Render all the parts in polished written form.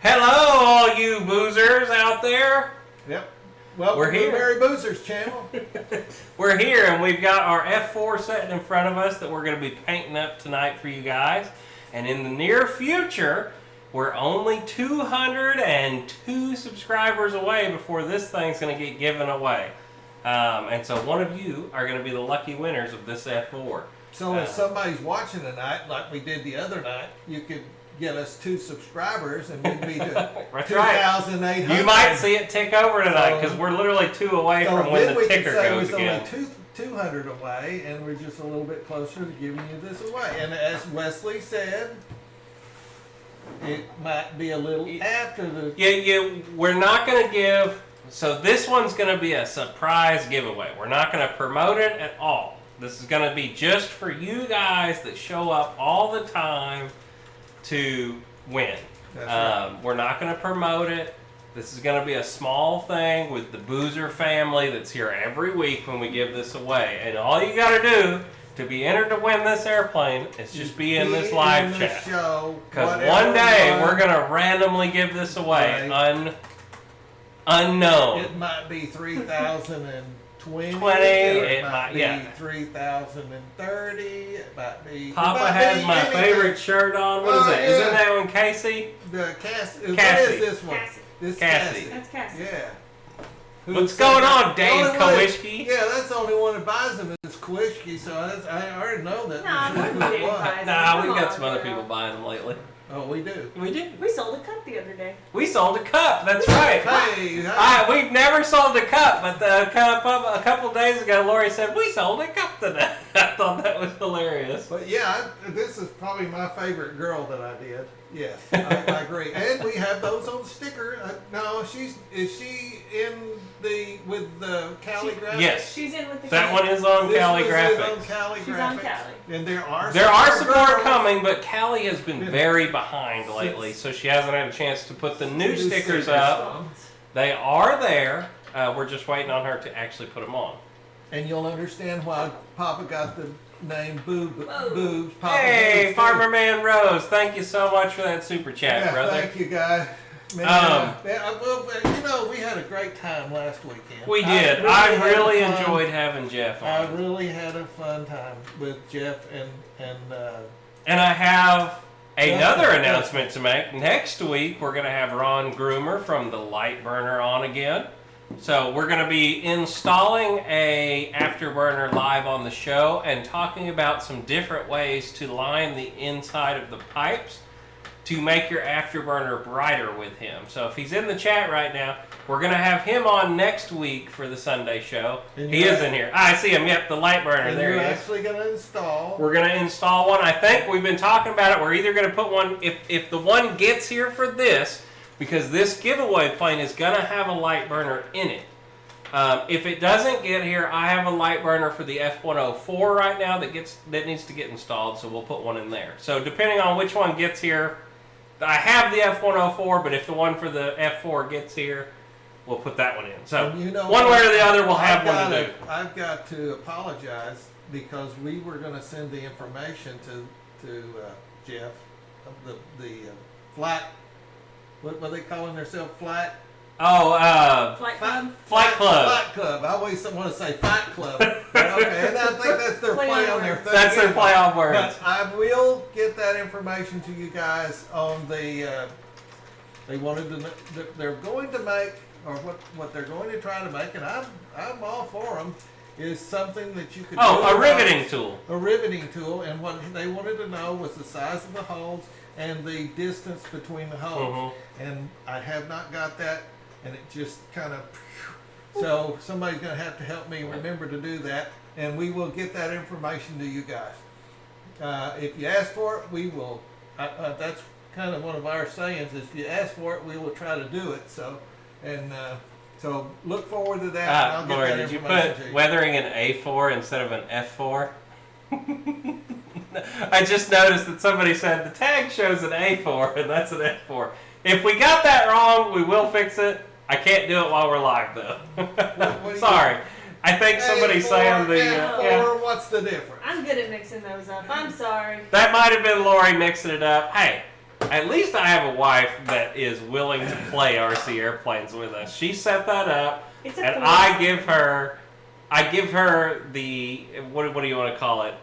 Hello, all you boozers out there. Yep. Well, we're here. Merry Boozers channel. We're here, and we've got our F4 sitting in front of us that we're going to be painting up tonight for you guys. And in the near future, we're only 202 subscribers away before this thing's going to get given away. And so one of you are going to be the lucky winners of this F4. So if somebody's watching tonight, like we did the other night, you could get us 2 subscribers and we'd be to 2,800. You might see it tick over tonight because we're literally 2 away from when the ticker goes again. Only 200 away, and we're just a little bit closer to giving you this away. And as Wesley said, it might be a little after the... Yeah, we're not going to give... So this one's going to be a surprise giveaway. We're not going to promote it at all. This is going to be just for you guys that show up all the time to win. That's right. We're not going to promote it. This is going to be a small thing with the Boozer family that's here every week when we give this away. And all you got to do to be entered to win this airplane is just be in this live chat. Because one day we're going to randomly give this away. Right. Unknown. It might be 3,020. It might be yeah. 3,030. It might be. Papa has my favorite shirt on. What is it? Yeah. Isn't that one Casey? The Cassie. What Cassie. is this one? Cassie. This Cassie. That's Cassie. Yeah. What's going on, Dave Kowishki? Yeah, that's the only one that buys them is Kowishki, so I already know that. Nah, we've got some other people buying them lately. Oh, we do. We do. We sold a cup the other day. We sold a cup. That's right. Hey, We've never sold a cup, but a couple days ago, Lori said we sold a cup today. I thought that was hilarious. But yeah, this is probably my favorite girl that I did. Yes, I agree. And we have those on sticker. No, is she in with the Cali Graphics? Yes. She's in with the That one is on Cali Graphics. Is on Cali She's Graphics. on Cali. And there are some more coming, but Callie has been very behind lately, so she hasn't had a chance to put the new stickers up. They are there. We're just waiting on her to actually put them on. And you'll understand why Papa got the name Boobs. Papa Hey, Boobs, Farmer Man Rose, thank you so much for that super chat, brother. Thank you, guys. Man, well, we had a great time last weekend. We did. I really enjoyed having Jeff on. I really had a fun time with Jeff and I have another announcement to make. Next week, we're going to have Ron Groomer from the Light Burner on again. So we're going to be installing a afterburner live on the show and talking about some different ways to line the inside of the pipes to make your afterburner brighter with him. So if he's in the chat right now, we're going to have him on next week for the Sunday show. He is in here. I see him. Yep, the light burner. There he is. We're actually going to install. We're going to install one. I think we've been talking about it. We're either going to put one, if the one gets here for this, because this giveaway plane is going to have a light burner in it. If it doesn't get here, I have a light burner for the F104 right now that needs to get installed, so we'll put one in there. So depending on which one gets here, I have the F104, but if the one for the F4 gets here, we'll put that one in. So one way or the other, we'll have one to do. I've got to apologize because we were going to send the information to Jeff, the flight. What are they calling themselves? Flight? Oh, Flight Club. Flight Club. Flight Club. I always want to say Fight Club. Okay, and I think that's their play on their thing. That's their play on words. But I will get that information to you guys on the. They wanted to. They're going to make, or what they're going to try to make, and I'm all for them. Is something that you could. Oh, a riveting tool. A riveting tool, and what they wanted to know was the size of the holes and the distance between the holes. And I have not got that. And it just kind of, so somebody's going to have to help me remember to do that, and we will get that information to you guys. If you ask for it, we will. That's kind of one of our sayings: is if you ask for it, we will try to do it. So, so look forward to that. And I'll get Lori, that did you information put weathering an A4 instead of an F4? I just noticed that somebody said the tag shows an A4 and that's an F4. If we got that wrong, we will fix it. I can't do it while we're live, though. Sorry. I think somebody's saying the... F4, what's the difference? I'm good at mixing those up. I'm sorry. That might have been Lori mixing it up. Hey, At least I have a wife that is willing to play RC airplanes with us. She set that up, It's a and fun- I give her the what do you want to call it?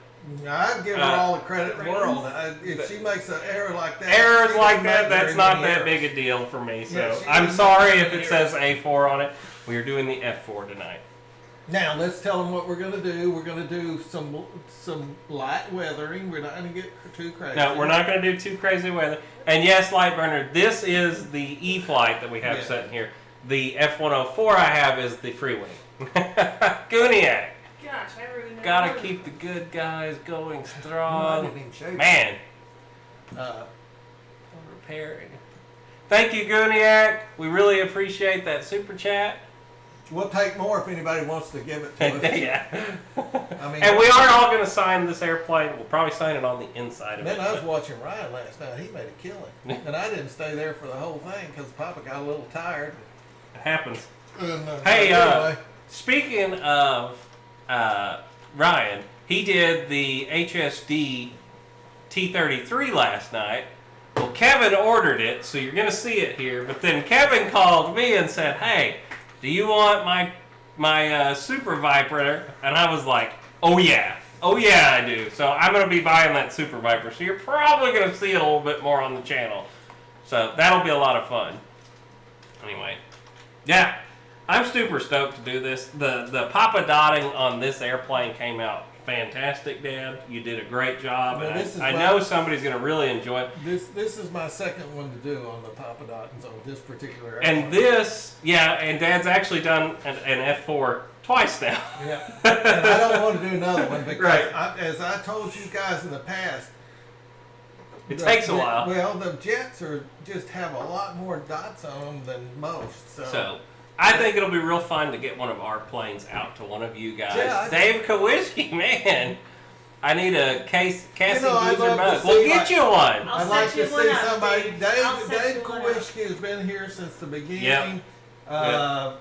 I'd give her all the credit in the world. If she makes an error like that, Errors she like didn't that, make that's very not many that big errors. a deal for me. So Yeah, she I'm didn't sorry make if any it says errors. A4 on it. We are doing the F4 tonight. Now let's tell them what we're going to do. We're going to do some light weathering. We're not going to get too crazy. No, we're not going to do too crazy weather. And yes, Lightburner, this is the E-Flite that we have Yeah. sitting here. The F104 I have is the Freewing. Gooniac. Gosh, I really know. Gotta keep the good guys going I strong. didn't even show you. Man, Uh, repairing. Thank you, Gooniac. We really appreciate that super chat. we'll take more if anybody wants to give it to us. Yeah. I mean, And we are all going to sign this airplane. We'll probably sign it on the inside of man, it. I was watching Ryan last night. He made a killing, and I didn't stay there for the whole thing because Papa got a little tired. It happens. And, Hey, anyway, Speaking of Ryan, he did the HSD T33 last night. Well, Kevin ordered it, so you're going to see it here. But then Kevin called me and said, "Hey, do you want my Super Viper?" And I was like, "Oh yeah, I do." So I'm going to be buying that Super Viper. So you're probably going to see it a little bit more on the channel. So that'll be a lot of fun. Anyway, yeah. I'm super stoked to do this. The Papa dotting on this airplane came out fantastic, Dad. You did a great job, Well, and this is I what- know somebody's going to really enjoy it. this is my second one to do on the Papa Dottons on this particular And airplane. this, yeah, and Dad's actually done an F4 twice now. Yeah, and I don't want to do another one because, Right. as I told you guys in the past, It takes a while. Well, the jets just have a lot more dots on them than most. So I think it'll be real fun to get one of our planes out to one of you guys. Yeah, Dave Kowalski, man. I need a Cassie I'd love Boozer to mug. see, We'll get like- you one. I'll I'd like set you to one see up, somebody. Dave. Dave, I'll set Dave you one up. Kowalski has been here since the beginning. Yep. Uh,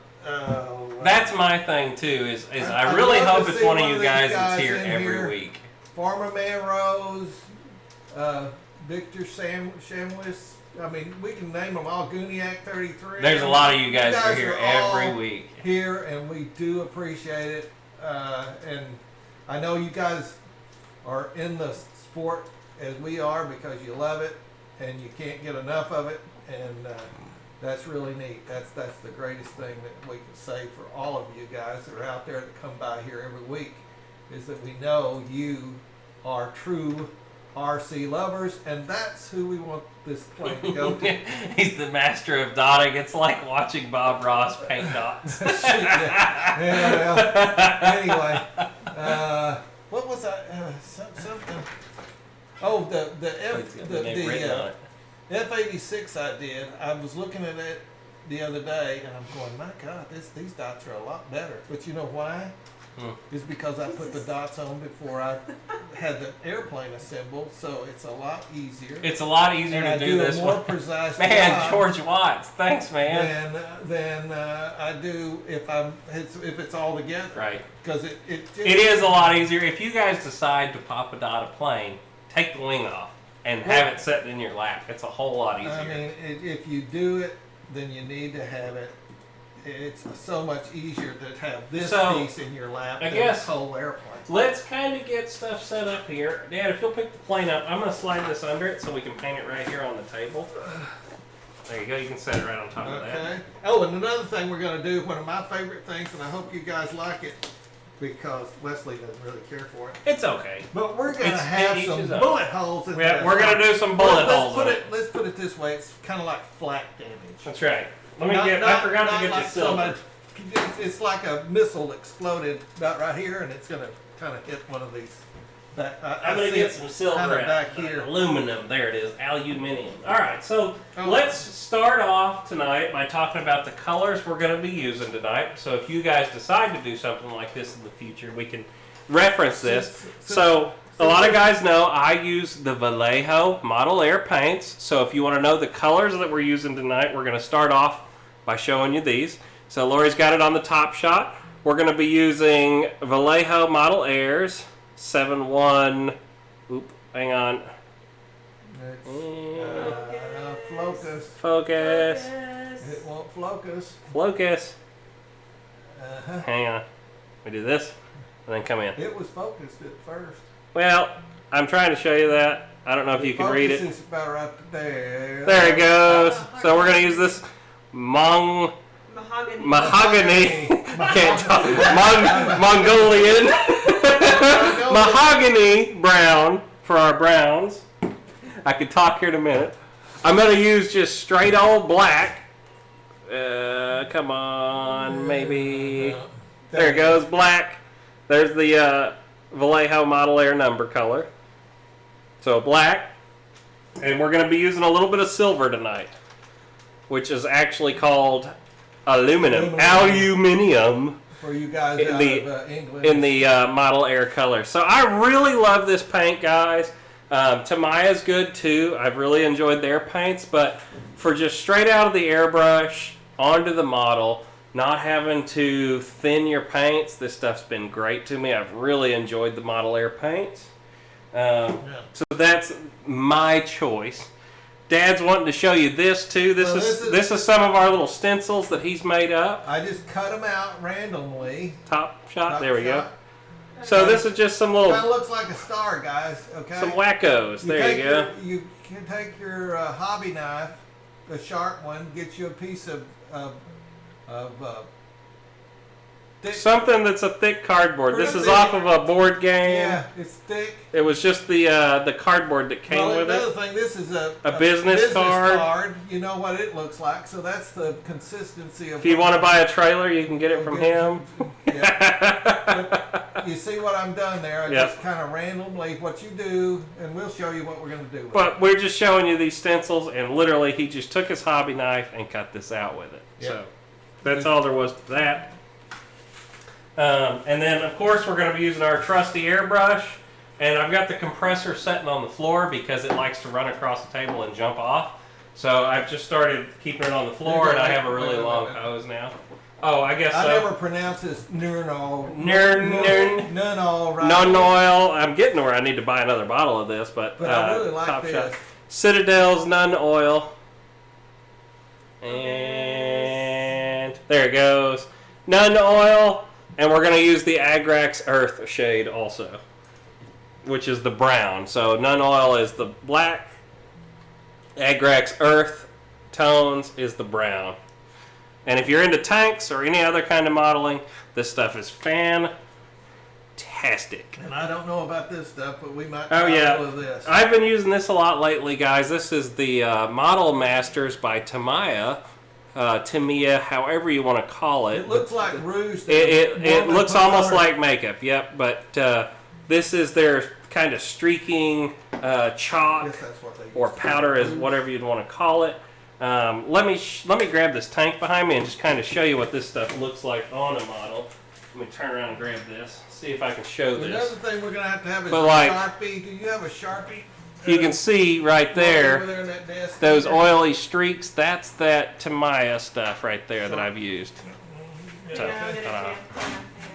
That's my thing too. Is I I'd really love hope to it's see one of one you of these guys that's guys here in every here. week. Farmer Man Rose, Victor Shamwis. I mean, we can name them all. Gooniac 33. There's a lot of you guys that are here all every week. Here, and we do appreciate it. And I know you guys are in the sport as we are because you love it and you can't get enough of it. And that's really neat. That's the greatest thing that we can say for all of you guys that are out there that come by here every week is that we know you are true RC lovers, and that's who we want this plane to go to. He's the master of dotting. It's like watching Bob Ross paint dots. Yeah, well, anyway, what was I? Something. Oh, It's got the name written on the it. F-86 I did. I was looking at it the other day, and I'm going, my God, these dots are a lot better. But you know why? It's because I put the dots on before I had the airplane assembled, so it's a lot easier. It's a lot easier and I to do this a more one. precise Man, job George Watts. Thanks, man. than I do if it's all together. Right. Because it just, It is a lot easier. If you guys decide to Papa dot a plane, take the wing off and have it set in your lap. It's a whole lot easier. I mean, if you do it, then you need to have it. It's so much easier to have this piece in your lap than guess- this whole airplane. Let's kind of get stuff set up here. Dad, if you'll pick the plane up, I'm going to slide this under it so we can paint it right here on the table. There you go. You can set it right on top of that. Okay. Oh, and another thing we're going to do, one of my favorite things, and I hope you guys like it, because Wesley doesn't really care for it. It's okay. But we're going to It's have each some his own. bullet holes in Yeah, this. we're going to do some bullet holes. in it. Let's put it this way. It's kind of like flak damage. That's right. I forgot to get you silver. It's like a missile exploded about right here, and it's going to kind of hit one of these. I'm going to get some silver kinda out. back here. Aluminum. There it is. Aluminium. All right. So Oh. let's start off tonight by talking about the colors we're going to be using tonight. So if you guys decide to do something like this in the future, we can reference this. So a lot of guys know I use the Vallejo Model Air paints. So if you want to know the colors that we're using tonight, we're going to start off by showing you these. So Lori's got it on the top shot. We're going to be using Vallejo Model Airs 7-1. Oop, hang on. It's, focus. Focus. It won't focus. Focus. Uh-huh. Hang on. We do this, and then come in. It was focused at first. Well, I'm trying to show you that. I don't know if you can read it. Focus is about right there. There it goes. So we're going to use this mahogany. Can't talk. Mongolian. Mahogany brown for our browns. I could talk here in a minute. I'm going to use just straight old black. Come on, maybe. There it goes, black. There's the Vallejo Model Air number color. So black. And we're going to be using a little bit of silver tonight, which is actually called aluminum. For you guys in out the, of England. in the Model Air color. So I really love this paint, guys. Tamiya's good too. I've really enjoyed their paints, but for just straight out of the airbrush onto the model, not having to thin your paints, this stuff's been great to me. I've really enjoyed the Model Air paints. So that's my choice. Dad's wanting to show you this too. This is some of our little stencils that he's made up. I just cut them out randomly. Top shot. There we go. So this is just some little. Kind of looks like a star, guys. Okay. Some wackos. There you go. You can take your hobby knife, a sharp one, get you a piece of thick. Something that's a thick cardboard. This is off of a board game. Yeah, it's thick. It was just the cardboard that came with another it. thing, this is a business card. You know what it looks like, so that's the consistency of. If you want to buy a trailer, you can get it from him. Yeah. You see what I'm done there? I Yep. just kind of randomly what you do, and we'll show you what we're going to do with But we're just showing you these stencils, and literally he just took his hobby knife and cut this out with it. Yep. So that's all there was to that. And then, of course, we're going to be using our trusty airbrush. And I've got the compressor sitting on the floor because it likes to run across the table and jump off. So I've just started keeping it on the floor, and I have a really long hose now. Oh, I guess so. I never pronounce this Nurnol. Nurnol, right? Nun-Oil. I'm getting where I need to buy another bottle of this, but I really like Top this. Shot. Citadel's Nun-Oil. And there it goes. Nun-Oil. And we're going to use the Agrax Earth shade also, which is the brown. So Nun-Oil is the black. Agrax Earth tones is the brown. And if you're into tanks or any other kind of modeling, this stuff is fantastic. And I don't know about this stuff, but we might try a little of this. I've been using this a lot lately, guys. This is the Model Masters by Tamiya. Tamiya, however you want to call it. It looks like rouge. It looks almost like makeup, yep. But this is their kind of streaking chalk or powder, is whatever you'd want to call it. Let me grab this tank behind me and just kind of show you what this stuff looks like on a model. Let me turn around and grab this. See if I can show this. Another thing we're going to have is a Sharpie. Do you have a Sharpie? You can see right there, those oily streaks, that's that Tamiya stuff right there that I've used. So,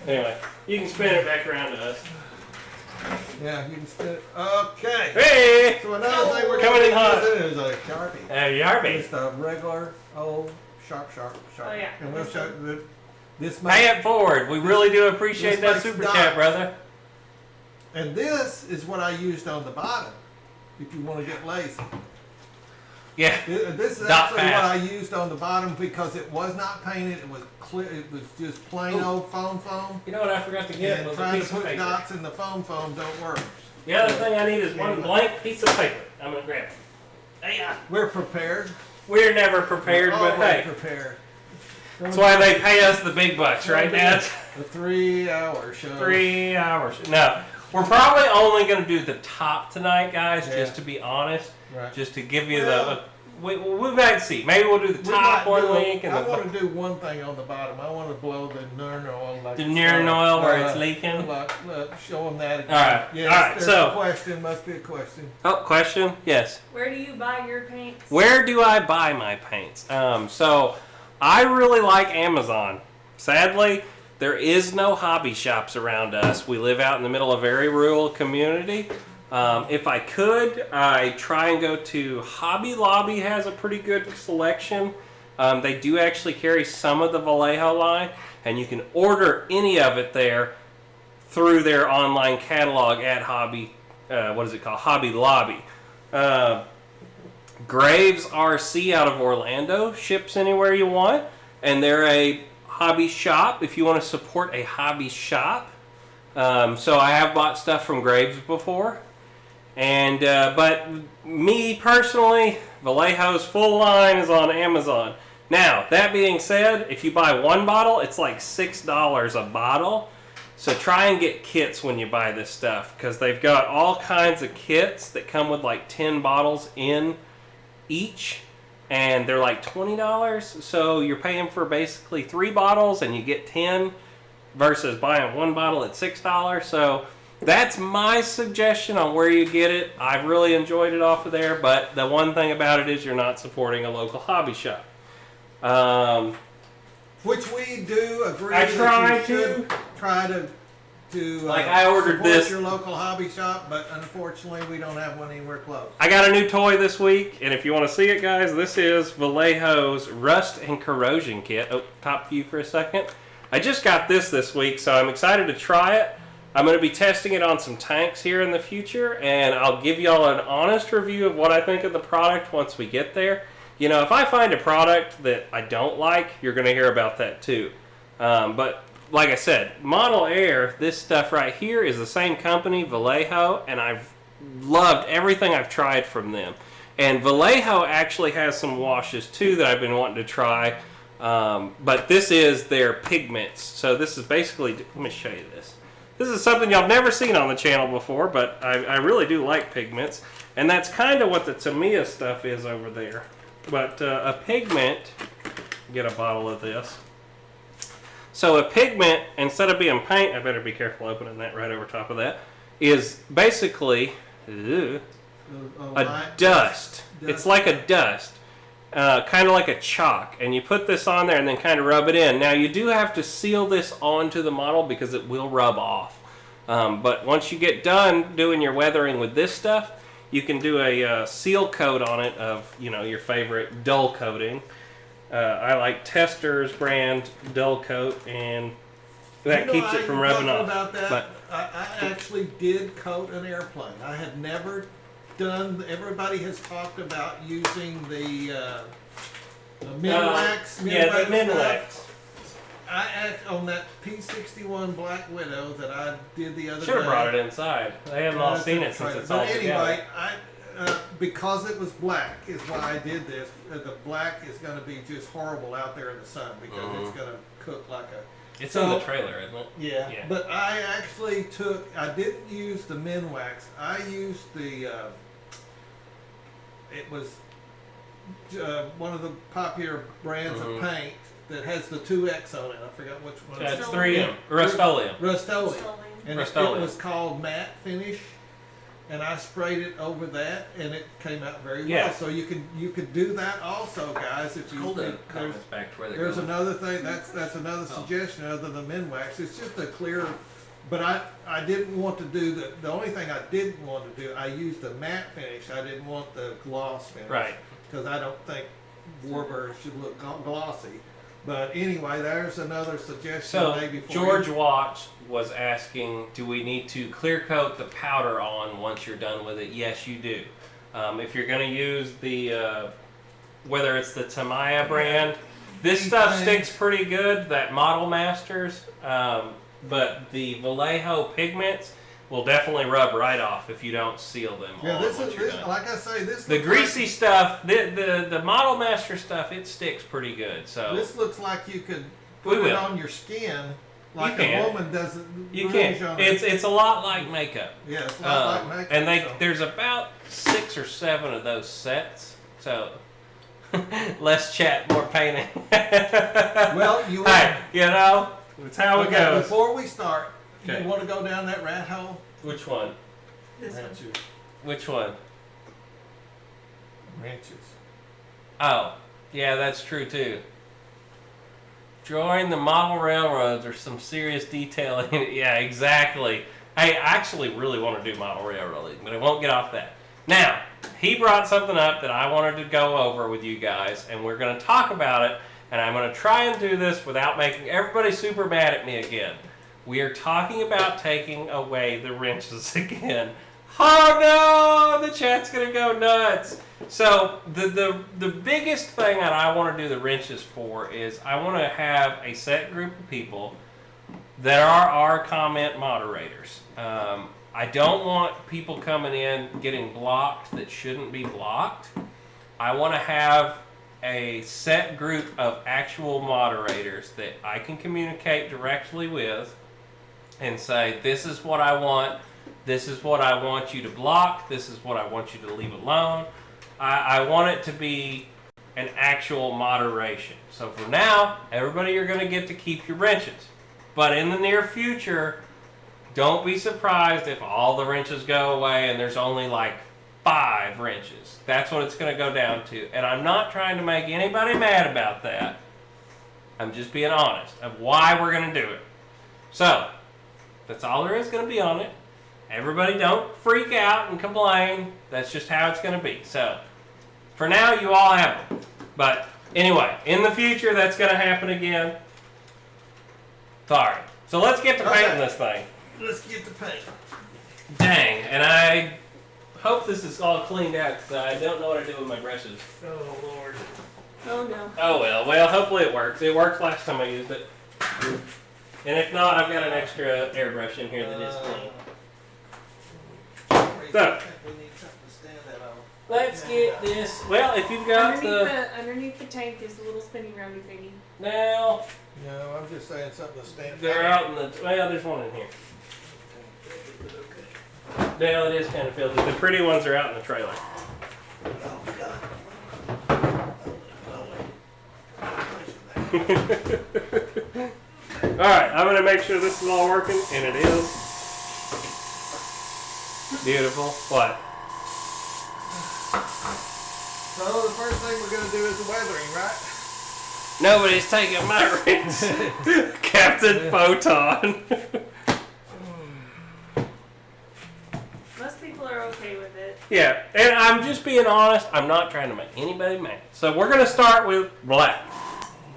anyway, you can spin it back around to us. Yeah, you can spin it. Okay. Hey! So another thing we're coming in hot is a Sharpie. A Sharpie. Just a regular old sharp. Oh, yeah. And we'll show this. Pay it forward. We really do appreciate that super chat, brother. And this is what I used on the bottom. If you want to get lazy. Yeah. This is actually what I used on the bottom because it was not painted. It was clear. It was just plain old foam. You know what I forgot to get? And trying to put dots in the foam don't work. The other thing I need is one blank piece of paper. I'm going to grab it. Hey, we're prepared. We're never prepared, but hey. Prepared. That's why they pay us the big bucks, right, Dad? A 3-hour show. 3 hours. No. We're probably only going to do the top tonight, guys, just to be honest. Right. Just to give you we might see. Maybe we'll do the top one week. I want to do one thing on the bottom. I want to blow the Nurnol. The Nurnol where it's leaking? Show them that again. All right. Yes, all right. So, a question. Must be a question. Oh, question? Yes. Where do you buy your paints? Where do I buy my paints? So, I really like Amazon. Sadly, there is no hobby shops around us. We live out in the middle of a very rural community. If I could, I try and go to Hobby Lobby. Has a pretty good selection. They do actually carry some of the Vallejo line, and you can order any of it there through their online catalog at Hobby. What is it called? Hobby Lobby. Graves RC out of Orlando ships anywhere you want, and they're a hobby shop if you want to support a hobby shop. So I have bought stuff from Graves before, and but me personally, Vallejo's full line is on Amazon. Now, that being said, if you buy one bottle, it's like $6 a bottle. So try and get kits when you buy this stuff, because they've got all kinds of kits that come with like 10 bottles in each, and they're like $20. So you're paying for basically 3 bottles and you get 10 versus buying one bottle at $6. So that's my suggestion on where you get it. I've really enjoyed it off of there, but the one thing about it is you're not supporting a local hobby shop. Which we do agree. I try that you should try to like I ordered support this. your local hobby shop, but unfortunately we don't have one anywhere close. I got a new toy this week, and if you want to see it, guys, this is Vallejo's Rust and Corrosion Kit. Oh, top view for a second. I just got this week, so I'm excited to try it. I'm going to be testing it on some tanks here in the future, and I'll give y'all an honest review of what I think of the product once we get there. You know, if I find a product that I don't like, you're going to hear about that too. But like I said, Model Air, this stuff right here is the same company, Vallejo, and I've loved everything I've tried from them. And Vallejo actually has some washes too that I've been wanting to try. But this is their pigments. So this is basically, let me show you this. This is something y'all never seen on the channel before, but I really do like pigments. And that's kind of what the Tamiya stuff is over there. But a pigment, get a bottle of this. So a pigment, instead of being paint, I better be careful opening that right over top of that, is basically a dust. It's like a dust, kind of like a chalk. And you put this on there and then kind of rub it in. Now you do have to seal this onto the model because it will rub off. But once you get done doing your weathering with this stuff, you can do a seal coat on it of, you know, your favorite dull coating. I like Tester's brand dull coat, and that keeps it from rubbing off. About that, but I actually did coat an airplane. I had never done. Everybody has talked about using the Minwax. Yeah, the Minwax. On that P-61 Black Widow that I did the other day. Should have brought it inside. They haven't all seen it since it's all anyway, together. because it was black is why I did this. The black is going to be just horrible out there in the sun because it's going to cook like a... It's in the trailer, isn't it? Yeah, but I actually I didn't use the Minwax. I used the, it was one of the popular brands of paint that has the 2X on it. I forgot which one. That's 3M. Rust-Oleum. Rust-Oleum. And Rust-Oleum. it was called Matte Finish. And I sprayed it over that, and it came out very well. Yeah. So you could do that also, guys. If you comments back to where they're there's going. another thing. That's another suggestion other than Minwax. It's just a clear. But I didn't want to do the only thing I didn't want to do. I used the matte finish. I didn't want the gloss finish. Right. Because I don't think Warbird should look glossy. But anyway, there's another suggestion. So maybe for George you. Watts was asking, do we need to clear coat the powder on once you're done with it? Yes, you do. If you're going to use the, whether it's the Tamiya brand, this stuff sticks pretty good, that Model Masters, but the Vallejo pigments will definitely rub right off if you don't seal them. Yeah, on this once is you're done. like I say, this. The looks greasy like, stuff, the Model Master stuff, it sticks pretty good. So this looks like you could We put it will. on your skin, like can. a woman does it. you rouge can. on It's a lot like makeup. Yeah, it's a lot like makeup. And so. there's about 6 or 7 of those sets. So less chat, more painting. Well, you. Hey, you know, that's how it Okay, goes. before we start, Okay. you want to go down that rat hole? Which one? This one. Ranches. Which one? Ranches. Oh, yeah, that's true too. Drawing the model railroads, there's some serious detailing. Yeah, exactly. Hey, I actually really want to do model railroading, but I won't get off that. Now, he brought something up that I wanted to go over with you guys, and we're going to talk about it, and I'm going to try and do this without making everybody super mad at me again. We are talking about taking away the wrenches again. Oh no, the chat's going to go nuts. So the biggest thing that I want to do the wrenches for is I want to have a set group of people that are our comment moderators. I don't want people coming in getting blocked that shouldn't be blocked. I want to have a set group of actual moderators that I can communicate directly with and say, this is what I want, this is what I want you to block, this is what I want you to leave alone. I want it to be an actual moderation. So for now, everybody, you're going to get to keep your wrenches. But in the near future, don't be surprised if all the wrenches go away and there's only like 5 wrenches. That's what it's going to go down to. And I'm not trying to make anybody mad about that. I'm just being honest of why we're going to do it. So, that's all there is going to be on it. Everybody don't freak out and complain. That's just how it's going to be. So, for now, you all have them. But anyway, in the future, that's going to happen again. Sorry. So let's get to painting this thing. Let's get the paint. Dang, and I hope this is all cleaned out because I don't know what I do with my brushes. Oh Lord. Oh no. Oh well, hopefully it works. It worked last time I used it. And if not, I've got an extra airbrush in here that is clean. So, We need something to stand that on. let's get this. Well, if you've got Underneath the tank is the little spinny roundy thingy. now, No, I'm just saying something to stand. they're out in the. Well, there's one in here. Well, it is kind of filthy. The pretty ones are out in the trailer. Oh God. Alright, I'm going to make sure this is all working, and it is. Beautiful. What? So the first thing we're gonna do is the weathering, right? Nobody's taking my rings. Captain Photon. Most people are okay with it. Yeah, and I'm just being honest. I'm not trying to make anybody mad. So we're going to start with black.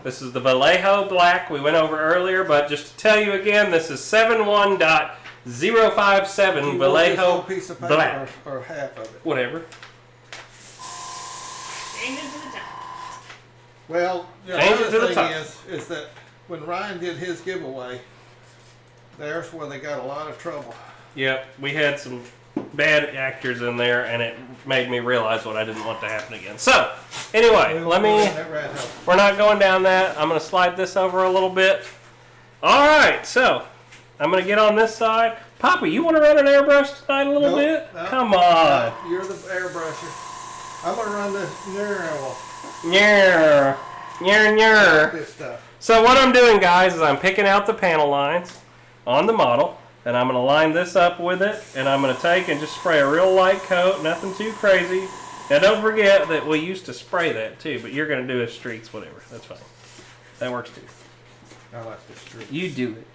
This is the Vallejo black we went over earlier, but just to tell you again, this is 71.057 Vallejo piece of paper black. or half of it. Whatever. Change it to the top. Well, the Change it to the other top. thing is that when Ryan did his giveaway, there's where they got a lot of trouble. Yep, we had some bad actors in there, and it made me realize what I didn't want to happen again. So, anyway, we're not going down that. I'm going to slide this over a little bit. All right, so I'm going to get on this side. Papa, you want to run an airbrush tonight a little bit? No, Come on. no, you're the airbrusher. I'm going to run the neural. Nyur. This stuff. So what I'm doing, guys, is I'm picking out the panel lines on the model, and I'm going to line this up with it, and I'm going to take and just spray a real light coat, nothing too crazy. Now don't forget that we used to spray that too, but you're going to do it streaks, whatever. That's fine. That works too. I like this streak. You do it.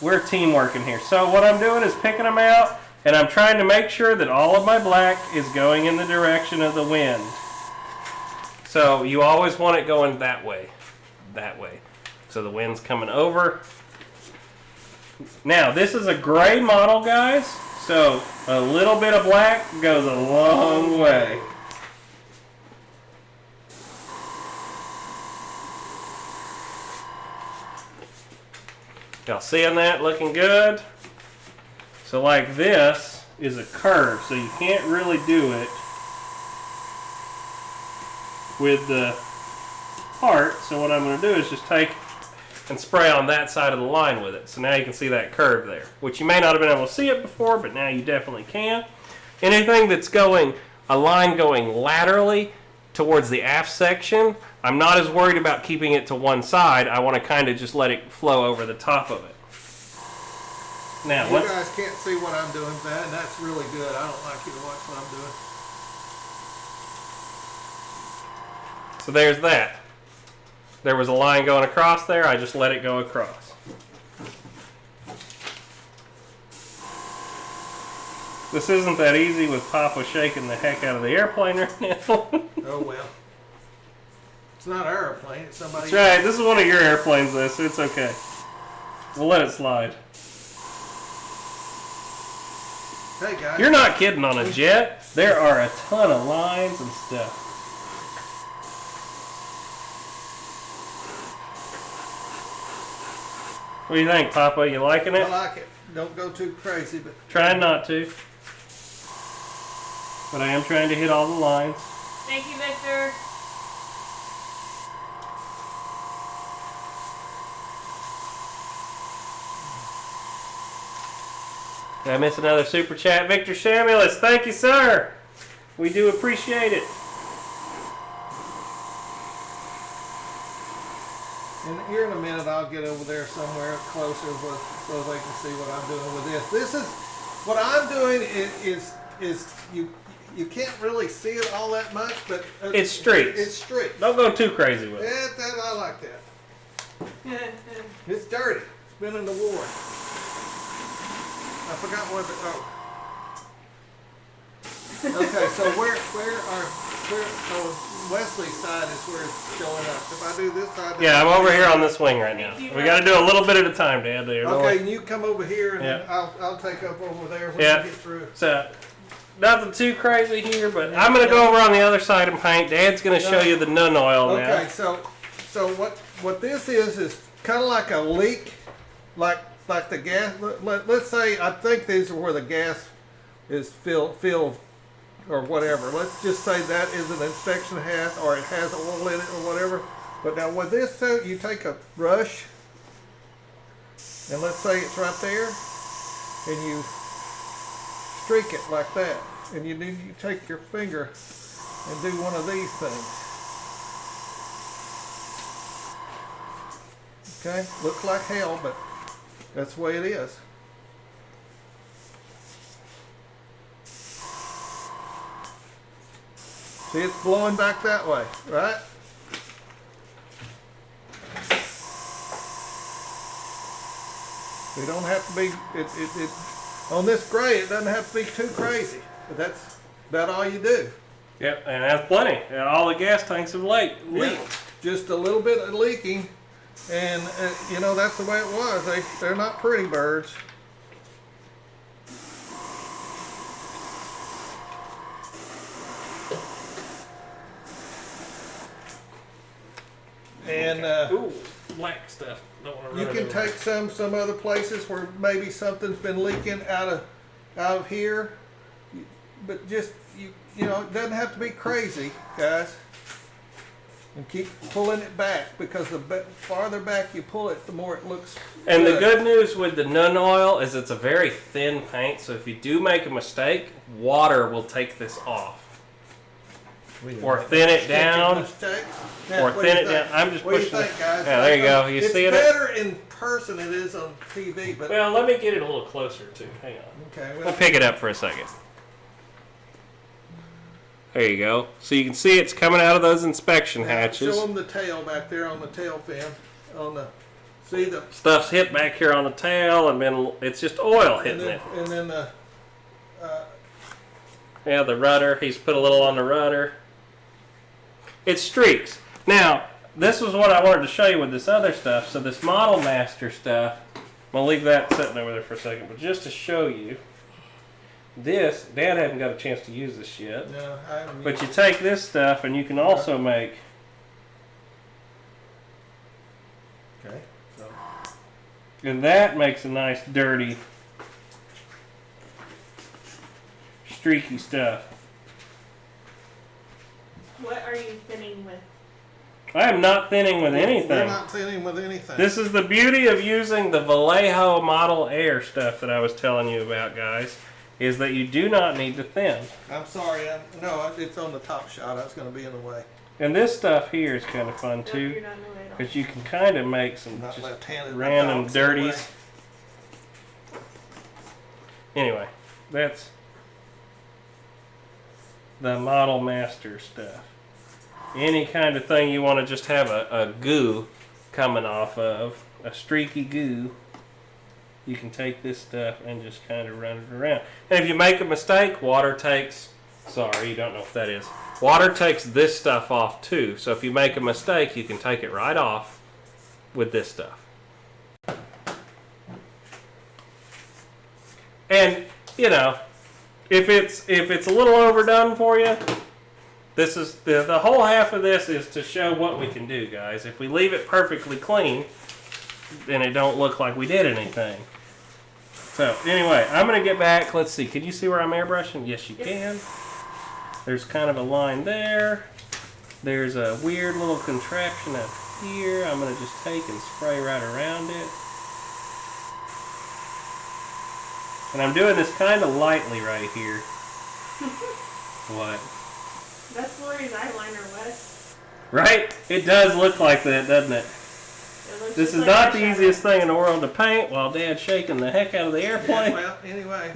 We're teamwork in here. So what I'm doing is picking them out, and I'm trying to make sure that all of my black is going in the direction of the wind. So you always want it going that way. That way. So the wind's coming over. Now, this is a gray model, guys. So a little bit of black goes a long way. Y'all seeing that? Looking good? So like this is a curve, so you can't really do it with the part. So what I'm going to do is just take and spray on that side of the line with it. So now you can see that curve there, which you may not have been able to see it before, but now you definitely can. Anything that's going, a line going laterally towards the aft section, I'm not as worried about keeping it to one side. I want to kind of just let it flow over the top of it. Now, You guys can't see what I'm doing, and that's really good. I don't like you to watch what I'm doing. So there's that. There was a line going across there. I just let it go across. This isn't that easy with Papa shaking the heck out of the airplane right now. Oh well. It's not our airplane, it's somebody That's right. This is one of your airplanes, though, so it's okay. We'll let it slide. Hey guys. You're not kidding on a jet. There are a ton of lines and stuff. What do you think, Papa? You liking I it? like it. Don't go too crazy, but Trying not to. But I am trying to hit all the lines. Thank you, Victor. Did I miss another super chat? Victor Shamulus, thank you, sir. We do appreciate it. and here in a minute I'll get over there somewhere closer so they can see what I'm doing with this. This is what I'm doing is you can't really see it all that much, but It's streaks. It's streaks. Don't go too crazy with it. I like that. It's dirty. It's been in the war. I forgot what the Okay, so where Wesley's side is where it's showing up. If I do this side, Yeah, I'm over here on this wing right now. We got to do a little bit at a time, Dad. There. Okay, and you come over here, and Yeah. then I'll take up over there when Yeah. we get through. So, nothing too crazy here, but I'm going to go over on the other side and paint. Dad's going to show you the nun oil now. Okay, so what this is kind of like a leak, like the gas. Let's say I think these are where the gas is filled or whatever. Let's just say that is an inspection hat or it has oil in it or whatever. But now with this, you take a brush and let's say it's right there, and you streak it like that, and you take your finger and do one of these things. Okay, looks like hell, but that's the way it is. See, it's blowing back that way, right? We don't have to be, on this gray, it doesn't have to be too crazy, but that's about all you do. Yep, and that's plenty. And all the gas tanks have leaked. Yeah, just a little bit of leaking, and you know, that's the way it was. They're not pretty birds. And Ooh, black stuff. Don't want to you run can it over. take some other places where maybe something's been leaking out of here, but just you know, it doesn't have to be crazy, guys. And keep pulling it back, because the farther back you pull it, the more it looks And the good news with the nun oil is it's a very thin paint, so if you do make a mistake, water will take this off. Or thin it down. Or thin it down. I'm just What do you pushing it. think, guys? Yeah, there you go. You see it? It's better in person than it is on TV, but Well, let me get it a little closer too. Hang on. okay. I'll pick it up for a second. There you go. So you can see it's coming out of those inspection hatches. Show them the tail back there on the tail fin. See the Stuff's hit back here on the tail, and then it's just oil hitting it. and then Yeah, the rudder. He's put a little on the rudder. It streaks. Now, this was what I wanted to show you with this other stuff. So this Model Master stuff, I'm going to leave that sitting over there for a second, but just to show you, this, Dad hasn't got a chance to use this yet. no, I haven't But used you take this stuff and you can also make, okay. So and that makes a nice dirty, streaky stuff. What are you thinning with? I am not thinning with we're anything. not thinning with anything. This is the beauty of using the Vallejo Model Air stuff that I was telling you about, guys, is that you do not need to thin. I'm sorry. No, it's on the top shot. I was going to be in the way. And this stuff here is kind of fun Nope, too, you're not in the way at all. because you can kind of make some Not just left-handed. my random dog's in the way. dirties. Anyway, that's the Model Master stuff. Any kind of thing you want to just have a goo coming off of, a streaky goo, you can take this stuff and just kind of run it around. And if you make a mistake, water takes, sorry, you don't know what that is. Water takes this stuff off too. So if you make a mistake, you can take it right off with this stuff. And, you know, if it's a little overdone for you, this is the whole half of this is to show what we can do, guys. If we leave it perfectly clean, then it don't look like we did anything. So anyway, I'm gonna get back. Let's see. Can you see where I'm airbrushing? Yes, you can. There's kind of a line there. There's a weird little contraption up here. I'm gonna just take and spray right around it. And I'm doing this kind of lightly right here. What? That's Lori's eyeliner, Wes. Right? It does look like that, doesn't it? This is like not the eyeshadow. easiest thing in the world to paint while Dad's shaking the heck out of the airplane. Well, anyway.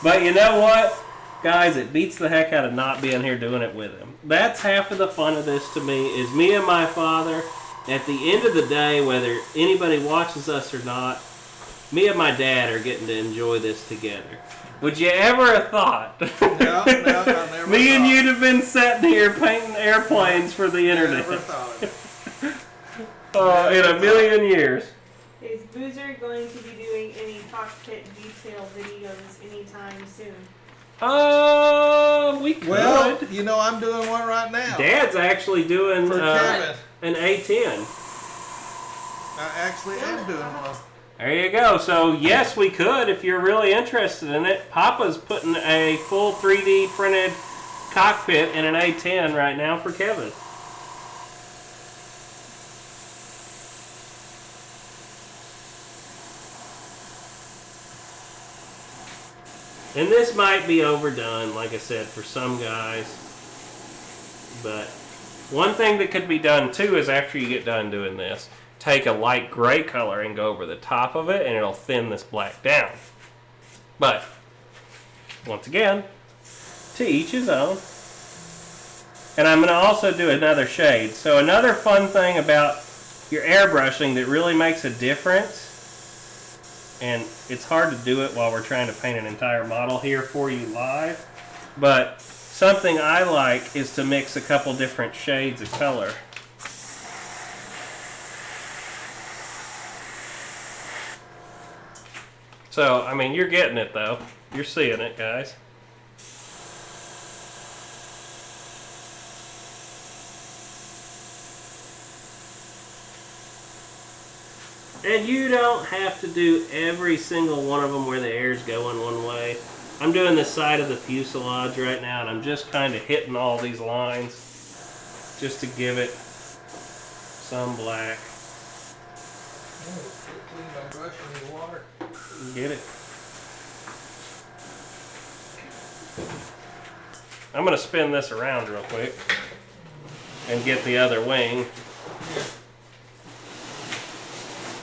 But you know what? Guys, it beats the heck out of not being here doing it with him. That's half of the fun of this to me, is me and my father, at the end of the day, whether anybody watches us or not, me and my dad are getting to enjoy this together. Would you ever have thought No, I never me and thought. you'd have been sitting here painting airplanes for the internet? Never thought of it. In a million years. Is Boozer going to be doing any cockpit detail videos anytime soon? We could. Well, you know, I'm doing one right now. Dad's actually doing For Kevin. an A10. I actually am doing one. There you go. So yes, we could if you're really interested in it. Papa's putting a full 3D printed cockpit in an A10 right now for Kevin. And this might be overdone, like I said, for some guys. But one thing that could be done too is after you get done doing this, take a light gray color and go over the top of it and it'll thin this black down. But, once again, to each his own. And I'm going to also do another shade. So another fun thing about your airbrushing that really makes a difference, and it's hard to do it while we're trying to paint an entire model here for you live, but something I like is to mix a couple different shades of color. So, I mean, you're getting it though. You're seeing it, guys. And you don't have to do every single one of them where the air's going one way. I'm doing the side of the fuselage right now, and I'm just kind of hitting all these lines just to give it some black. Clean my brush in the water. Get it? I'm going to spin this around real quick and get the other wing.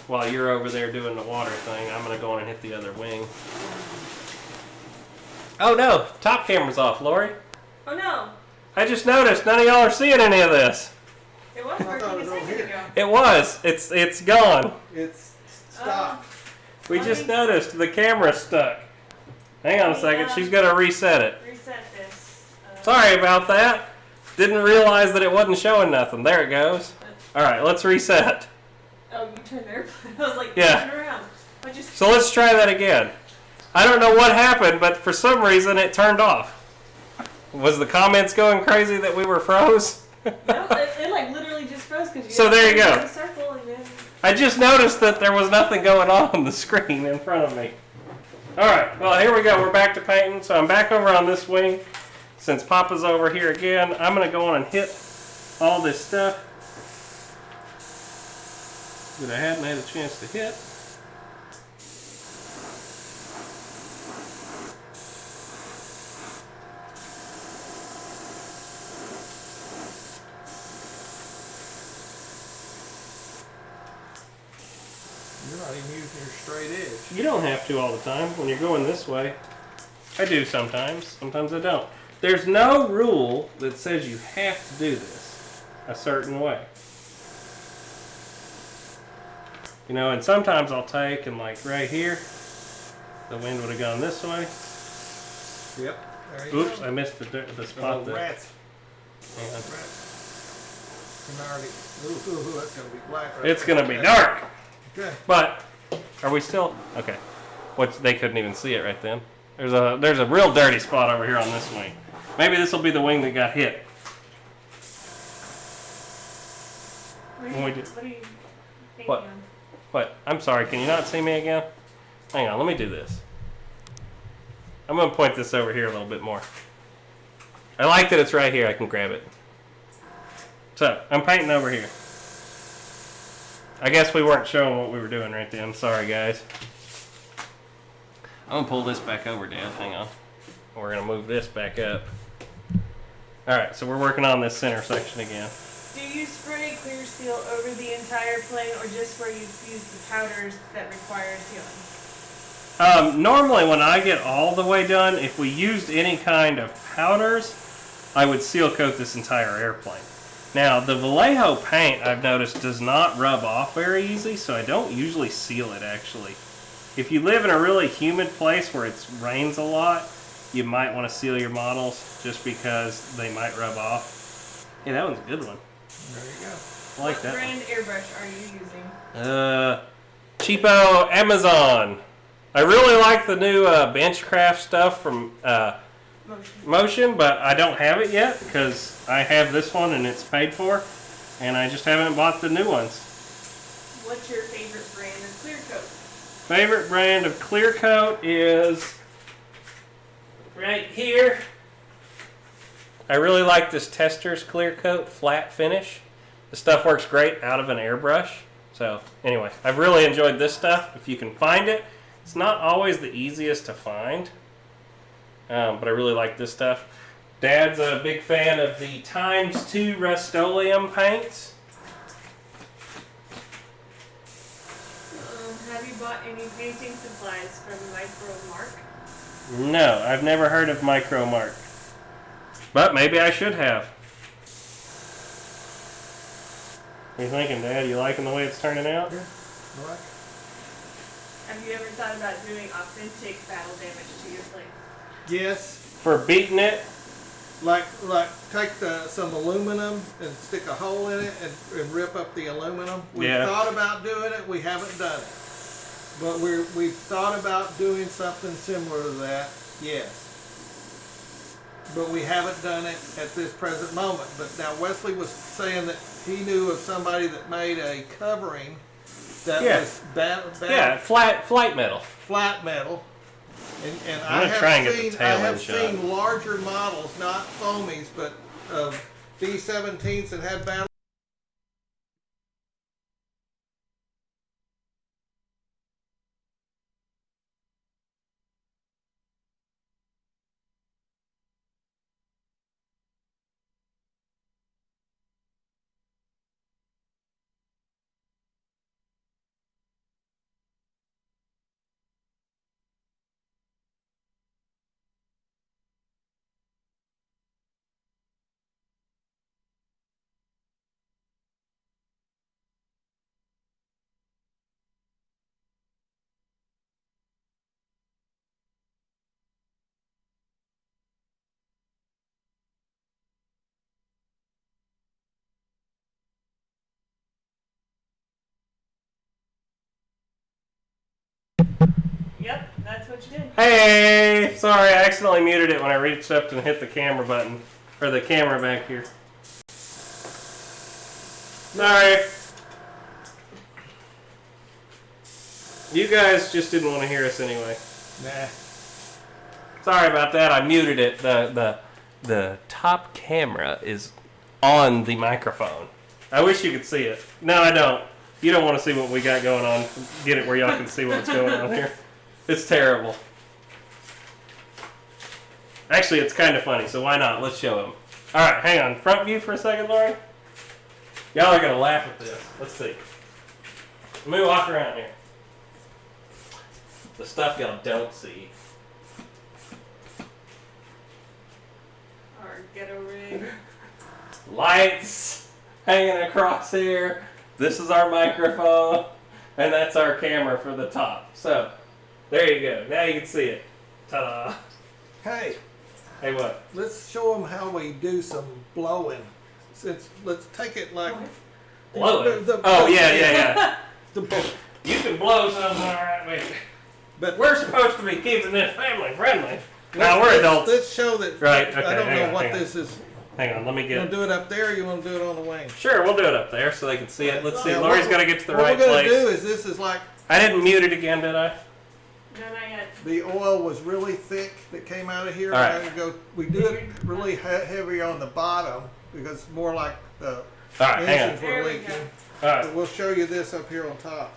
While you're over there doing the water thing, I'm going to go on and hit the other wing. Oh no, top camera's off, Lori. Oh no, I just noticed none of y'all are seeing any of this. it was I thought working it a was over second here. ago. It was. It's gone. It's stopped. We Let just me- noticed the camera's stuck. Hang on a second. She's going to reset it. Reset this. Sorry about that. Didn't realize that it wasn't showing nothing. There it goes. All right, let's reset. Oh, you turned the airplane. I was like, Yeah. turn around. I just. So let's try that again. I don't know what happened, but for some reason it turned off. Was the comments going crazy that we were froze? No, it like literally just froze because you. So there you go. A circle and then. I just noticed that there was nothing going on the screen in front of me. Alright, well here we go. We're back to painting. So I'm back over on this wing. Since Papa's over here again, I'm going to go on and hit all this stuff that I hadn't had a chance to hit. You're not even using your straight edge. You don't have to all the time when you're going this way. I do sometimes. Sometimes I don't. There's no rule that says you have to do this a certain way. You know, and sometimes I'll take and like right here, the wind would have gone this way. Yep. There you Oops, go. I missed the spot there. Rats. Hang on. Rats. Can already. Ooh, that's gonna be black. Right It's there. gonna be dark. Okay. But are we still okay? They couldn't even see it right then. There's a real dirty spot over here on this wing. Maybe this will be the wing that got hit. When we do- What are you thinking What? of? What? I'm sorry. Can you not see me again? Hang on. Let me do this. I'm gonna point this over here a little bit more. I like that it's right here. I can grab it. So I'm painting over here. I guess we weren't showing what we were doing right then. Sorry, guys. I'm gonna pull this back over, Dan. Hang on. We're gonna move this back up. All right. So we're working on this center section again. Do you spray clear seal over the entire plane or just where you use the powders that require sealing? Normally when I get all the way done, if we used any kind of powders, I would seal coat this entire airplane. Now the Vallejo paint I've noticed does not rub off very easy, so I don't usually seal it actually. If you live in a really humid place where it rains a lot, you might want to seal your models just because they might rub off. Hey, that one's a good one. There you go. I like What that brand airbrush are you using? one. Cheapo Amazon. I really like the new Benchcraft stuff from Motion, but I don't have it yet because I have this one and it's paid for, and I just haven't bought the new ones. What's your favorite brand of clear coat? Favorite brand of clear coat is right here. I really like this Testors clear coat flat finish. The stuff works great out of an airbrush. So anyway, I've really enjoyed this stuff. If you can find it, it's not always the easiest to find, but I really like this stuff. Dad's a big fan of the ×2 Rust-Oleum paints. Have you bought any painting supplies from Micro Mark? No, I've never heard of Micro Mark, but maybe I should have. What are you thinking, Dad? You liking the way it's turning out? Yeah. All right. Have you ever thought about doing authentic battle damage to your plane? Yes. For beating it? Like take some aluminum and stick a hole in it and rip up the aluminum. We've Yeah. thought about doing it. We haven't done it. But we've thought about doing something similar to that. Yes. But we haven't done it at this present moment. But now Wesley was saying that he knew of somebody that made a covering that Yeah. was Yeah, flight metal. flat metal. And I'm gonna try and get the tail I end have shot. seen larger models, not foamies, but of B-17s that had battle. Yep, that's what you did. Hey! Sorry, I accidentally muted it when I reached up and hit the camera button. Or the camera back here. Sorry. You guys just didn't want to hear us anyway. Nah. Sorry about that. I muted it. The top camera is on the microphone. I wish you could see it. No, I don't. You don't want to see what we got going on. Get it where y'all can see what's going on here. It's terrible. Actually, it's kind of funny, so why not? Let's show them. All right, hang on. Front view for a second, Lauren. Y'all are going to laugh at this. Let's see. Let me walk around here. The stuff y'all don't see. Our ghetto rig. Lights hanging across here. This is our microphone. And that's our camera for the top. So, there you go. Now you can see it. Ta-da. Hey, Hey, what? let's show them how we do some blowing. Let's take it like Blowing? the- Oh, yeah. the You can blow something, all right, mate. but We're supposed to be keeping this family friendly. Now we're adults. Let's show that. Right, okay, I don't hang know on, what hang on. this is. Hang on, let me You get want to do it up there, or you want to do it on the wing? Sure, we'll do it up there so they can see it. Let's see. Now, Lori's what- got to get to the what right we're gonna place. do is this is like I didn't mute it again, did I? No, not yet. the oil was really thick that came out of here. All right. We're gonna go. We do it really heavy on the bottom because more like the All right, hang on. engines were There we leaking. go. All right. But we'll show you this up here on top.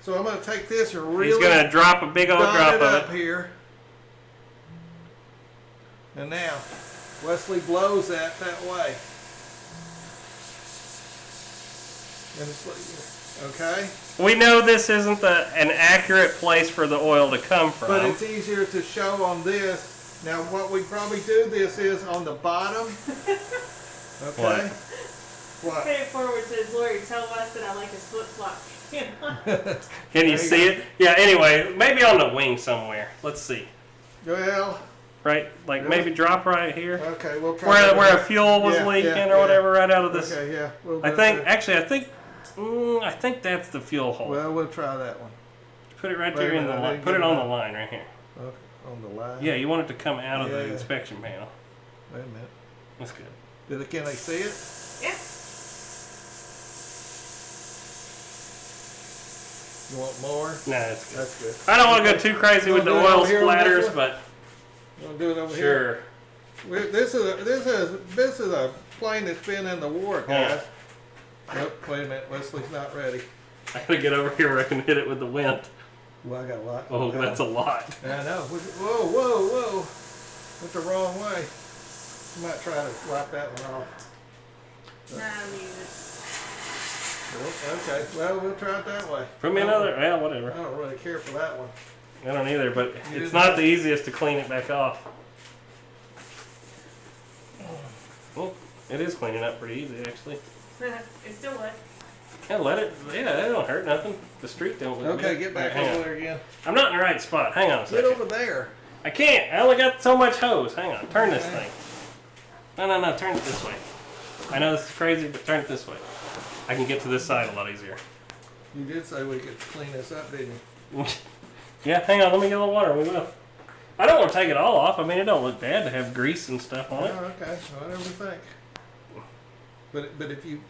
So I'm gonna take this and He's really going to drop a big old dot drop it of up it. here. And now Wesley blows that way. And it's like, okay. We know this isn't an accurate place for the oil to come from. But it's easier to show on this. Now, what we probably do this is on the bottom. Okay. What? Pay it forward says, Lori, tell us that I like his flip flop. Can you There you see go. it? Yeah, anyway, maybe on the wing somewhere. Let's see. Well, Right? Like Really? maybe drop right here. okay, we'll try. Where that where a again. fuel was Yeah, leaking yeah, or yeah. whatever right out of this. Okay, yeah. We'll I go think, there. actually, I think that's the fuel hole. Well, we'll try that one. Put it right wait a there in the minute, I line. didn't Put get it on it the out. line right here. Okay, on the line. Yeah, you want it to come out of the Yeah. inspection panel. Wait a minute. That's good. Can they see it? Yeah. You want more? No, that's good. That's good. I don't want to go too crazy You with the wanna do it oil over here on this splatters, one? but You want to do it over here? sure. This is a plane that's been in the war, guys. Nope, wait a minute. Wesley's not ready. I gotta get over here where I can hit it with the wind. Well, I got a lot. Oh, that's a lot. I know. Whoa, whoa, whoa. Went the wrong way. You might try to wipe that one off. Nah, I'm using it. Well, okay, well, we'll try it that way. Put me another. Well, I whatever. don't really care for that one. I don't either, but You it's didn't not have- the easiest to clean it back off. Well, it is cleaning up pretty easy, actually. It's still wet. Yeah, let it. Yeah, it don't hurt nothing. The street don't look Okay, good. get back All right, hang over on. there again. I'm not in the right spot. Hang on a Get second. over there. I can't. I only got so much hose. Hang on. Turn this thing. No. Turn it this way. I know this is crazy, but turn it this way. I can get to this side a lot easier. You did say we could clean this up, didn't you? Yeah, hang on. Let me get a little water. We will. I don't want to take it all off. I mean, it don't look bad to have grease and stuff on it. Oh, okay, whatever you think. But if you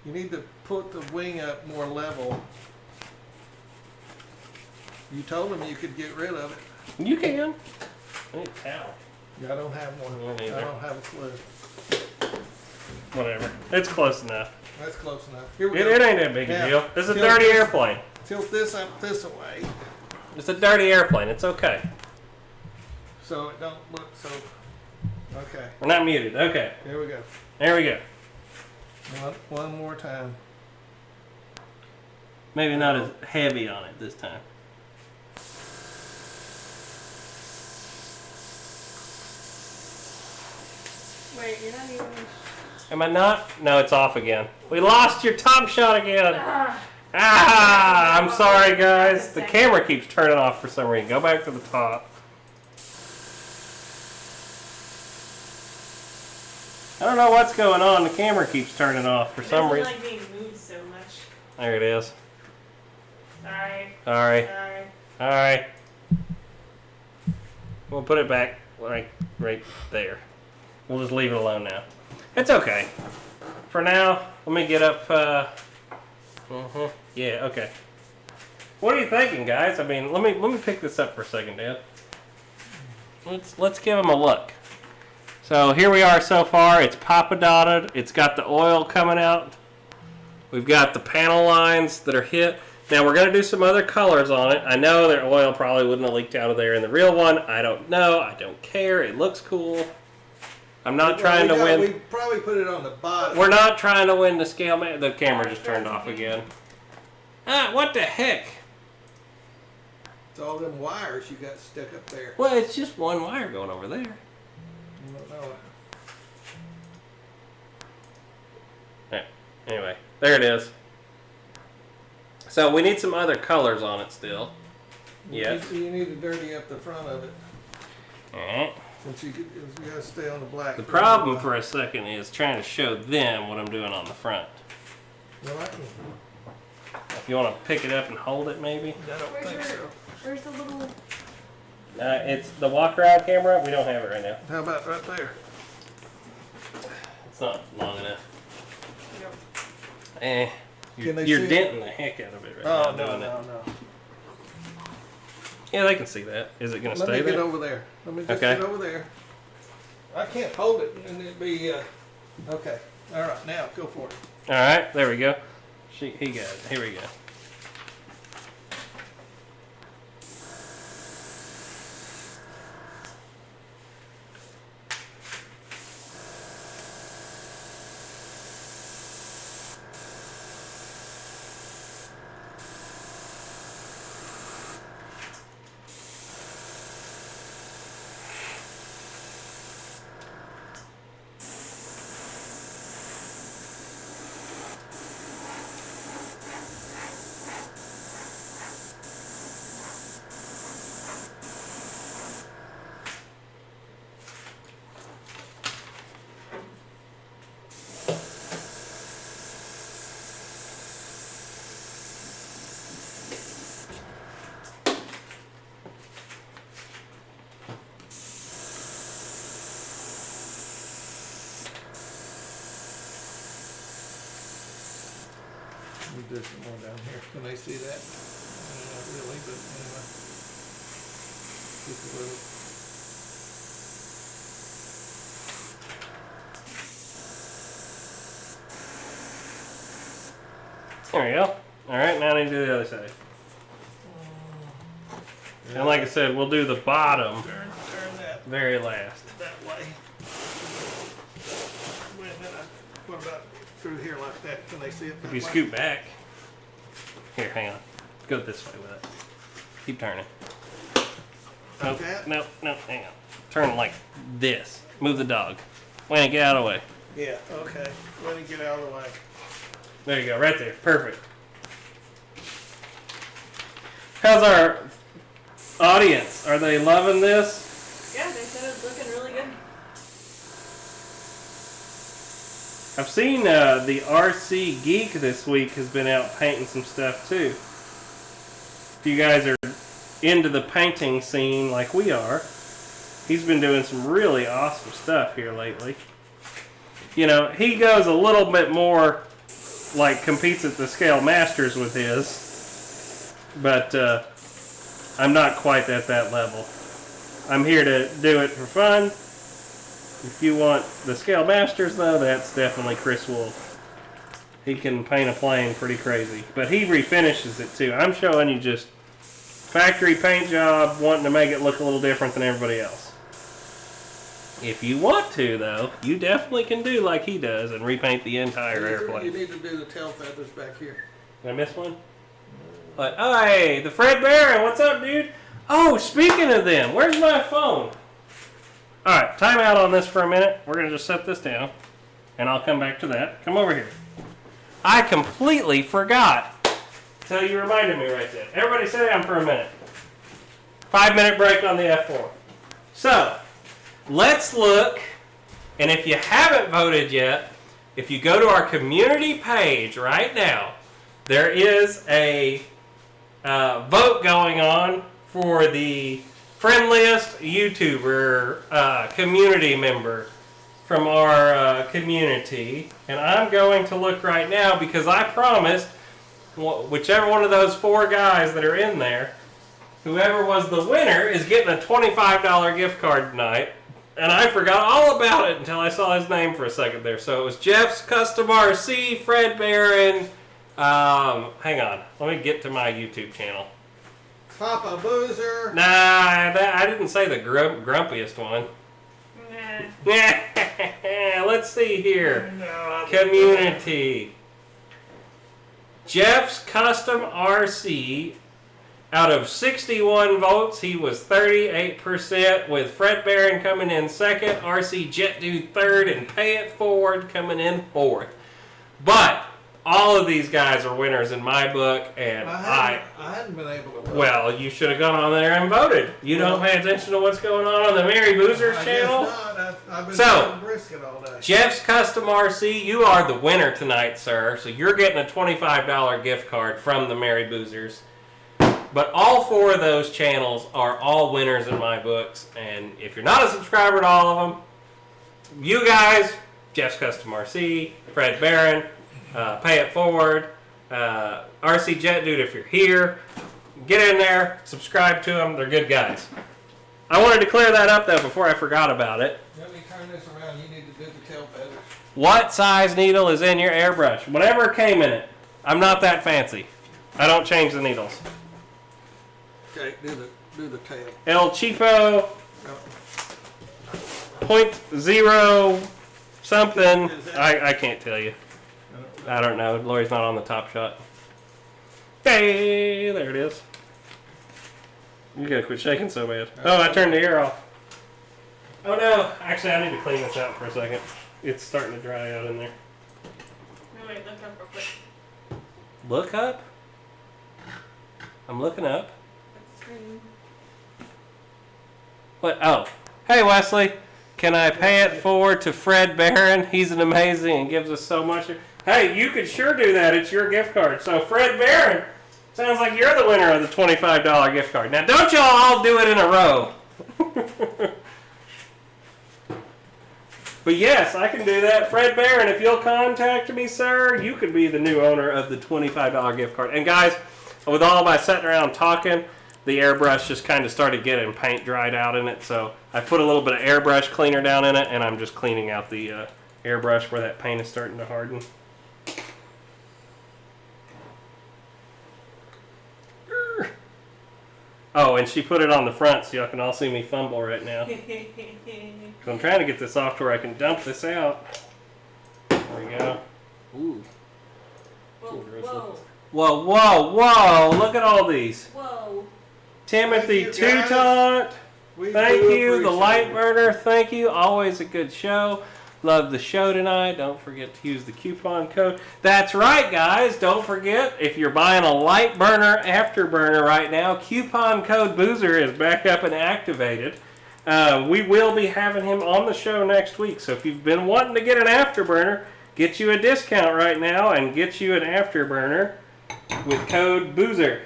need to put the wing up more level. You told him you could get rid of it. You can. I need a towel. I don't have one. Me neither. I don't have a clue. Whatever. It's close enough. That's close enough. Here we It, go. it ain't that big a Now, deal. It's a tilt dirty this- airplane. Tilt this up this way It's a dirty airplane. It's okay. so it don't look so. Okay, We're not muted. Okay. here we go. There we go. One more time. Maybe not as heavy on it this time. Wait, you're not even. Am I not? No, it's off again. We lost your top shot again. Ah, I'm sorry, guys. The camera keeps turning off for some reason. Go back to the top. I don't know what's going on. The camera keeps turning off for it some doesn't reason. like being moved so much. There it is. Sorry. Sorry. Sorry. Alright. We'll put it back right there. We'll just leave it alone now. It's okay. For now, let me get up. Yeah, okay. What are you thinking, guys? I mean, let me pick this up for a second, Dad. Let's give them a look. So here we are so far. It's Papa dotted. It's got the oil coming out. We've got the panel lines that are hit. Now we're going to do some other colors on it. I know their oil probably wouldn't have leaked out of there in the real one. I don't know. I don't care. It looks cool. I'm not trying to win. We probably put it on the bottom. We're not trying to win the scale. The camera just turned off again. Ah, what the heck? It's all them wires you got stuck up there. Well, it's just one wire going over there. You don't know it. Anyway, there it is. So we need some other colors on it still. Yeah. You need to dirty up the front of it. Alright. Since you gotta stay on the black. The problem for a second is trying to show them what I'm doing on the front. Well, I can. If you want to pick it up and hold it, maybe. I don't think so. Where's the little? It's the walk around camera. We don't have it right now. How about right there? It's not long enough. Yep. You're denting the heck out of it right now. Doing it. no. Yeah, they can see that. Is it going to stay Let me there? get over there. Let me just Okay. get over there. I can't hold it and it'd be, okay. All right, now go for it. All right, there we go. He got it. Here we go. There's some more down here. Can they see that? Not really, but anyway. Just a little. There we go. All right, now I need to do the other side. And like I said, we'll do the bottom Turn that very last. that way. Wait a minute. What about through here like that? Can they see it? If that you way? scoot back. Here, hang on. Go this way with it. Keep turning. Oh, Like that? no, hang on. Turn like this. Move the dog. Wayne, get out of the way. Yeah, okay. Let me get out of the way. There you go, right there. Perfect. How's our audience? Are they loving this? Yeah, they said it's looking really good. I've seen the RC Geek this week has been out painting some stuff too. If you guys are into the painting scene like we are, he's been doing some really awesome stuff here lately. You know, he goes a little bit more, like competes at the Scale Masters with his, but I'm not quite at that level. I'm here to do it for fun. If you want the Scale Masters though, that's definitely Chris Wolf. He can paint a plane pretty crazy, but he refinishes it too. I'm showing you just factory paint job, wanting to make it look a little different than everybody else. If you want to, though, you definitely can do like he does and repaint the entire You airplane. need to do the tail feathers back here. Did I miss one? But, oh, hey, the Fred Barron, what's up, dude? Oh, speaking of them, where's my phone? All right, time out on this for a minute. We're going to just set this down, and I'll come back to that. Come over here. I completely forgot until you reminded me right there. Everybody sit down for a minute. 5-minute break on the F4. So, let's look, and if you haven't voted yet, if you go to our community page right now, there is a vote going on for the friendliest YouTuber community member from our community. And I'm going to look right now because I promised whichever one of those 4 guys that are in there, whoever was the winner is getting a $25 gift card tonight. And I forgot all about it until I saw his name for a second there. So it was Jeff's Custom RC, Fred Barron. Hang on. Let me get to my YouTube channel. Papa Boozer. Nah, I didn't say the grumpiest one. Nah. Let's see here. No, Community. Jeff's Custom RC. Out of 61 votes, he was 38%, with Fred Barron coming in second, RC Jet Dude third, and Pay It Forward coming in fourth. But all of these guys are winners in my book, and I hadn't been able to vote. well, you should have gone on there and voted. You don't pay attention to what's going on the Mary Boozers channel? I've been So, eating brisket all day. Jeff's Custom RC, you are the winner tonight, sir. So you're getting a $25 gift card from the Mary Boozers. But all 4 of those channels are all winners in my books. And if you're not a subscriber to all of them, you guys, Jeff's Custom RC, Fred Barron, Pay It Forward, RC Jet Dude, if you're here, get in there, subscribe to them. They're good guys. I wanted to clear that up, though, before I forgot about it. Let me turn this around. You need to do the tail feathers. What size needle is in your airbrush? Whatever came in it. I'm not that fancy. I don't change the needles. Okay, do the tail. El Cheapo, 0.0 something. I can't tell you. I don't know. Lori's not on the top shot. Hey, there it is. You gotta quit shaking so bad. Oh, I turned the air off. Oh no. Actually, I need to clean this out for a second. It's starting to dry out in there. No, wait, look up real quick. Look up? I'm looking up. What? Oh. Hey, Wesley. Can I pay it forward to Fred Barron? He's an amazing and gives us so much. Hey, you could sure do that. It's your gift card. So, Fred Barron, sounds like you're the winner of the $25 gift card. Now, don't y'all all do it in a row. But yes, I can do that. Fred Barron, if you'll contact me, sir, you could be the new owner of the $25 gift card. And guys, with all my sitting around talking, the airbrush just kind of started getting paint dried out in it. So I put a little bit of airbrush cleaner down in it, and I'm just cleaning out the airbrush where that paint is starting to harden. Oh, and she put it on the front so y'all can all see me fumble right now. So I'm trying to get this off to where I can dump this out. There we go. Ooh. Whoa. Whoa, whoa, whoa. Look at all these. Whoa. Timothy Thank you, guys. Toutant. Thank do you. The appreciate Light it. Burner. Thank you. Always a good show. Love the show tonight. Don't forget to use the coupon code. That's right, guys. Don't forget, if you're buying a Light Burner Afterburner right now, coupon code Boozer is back up and activated. We will be having him on the show next week. So if you've been wanting to get an Afterburner, get you a discount right now and get you an Afterburner with code Boozer.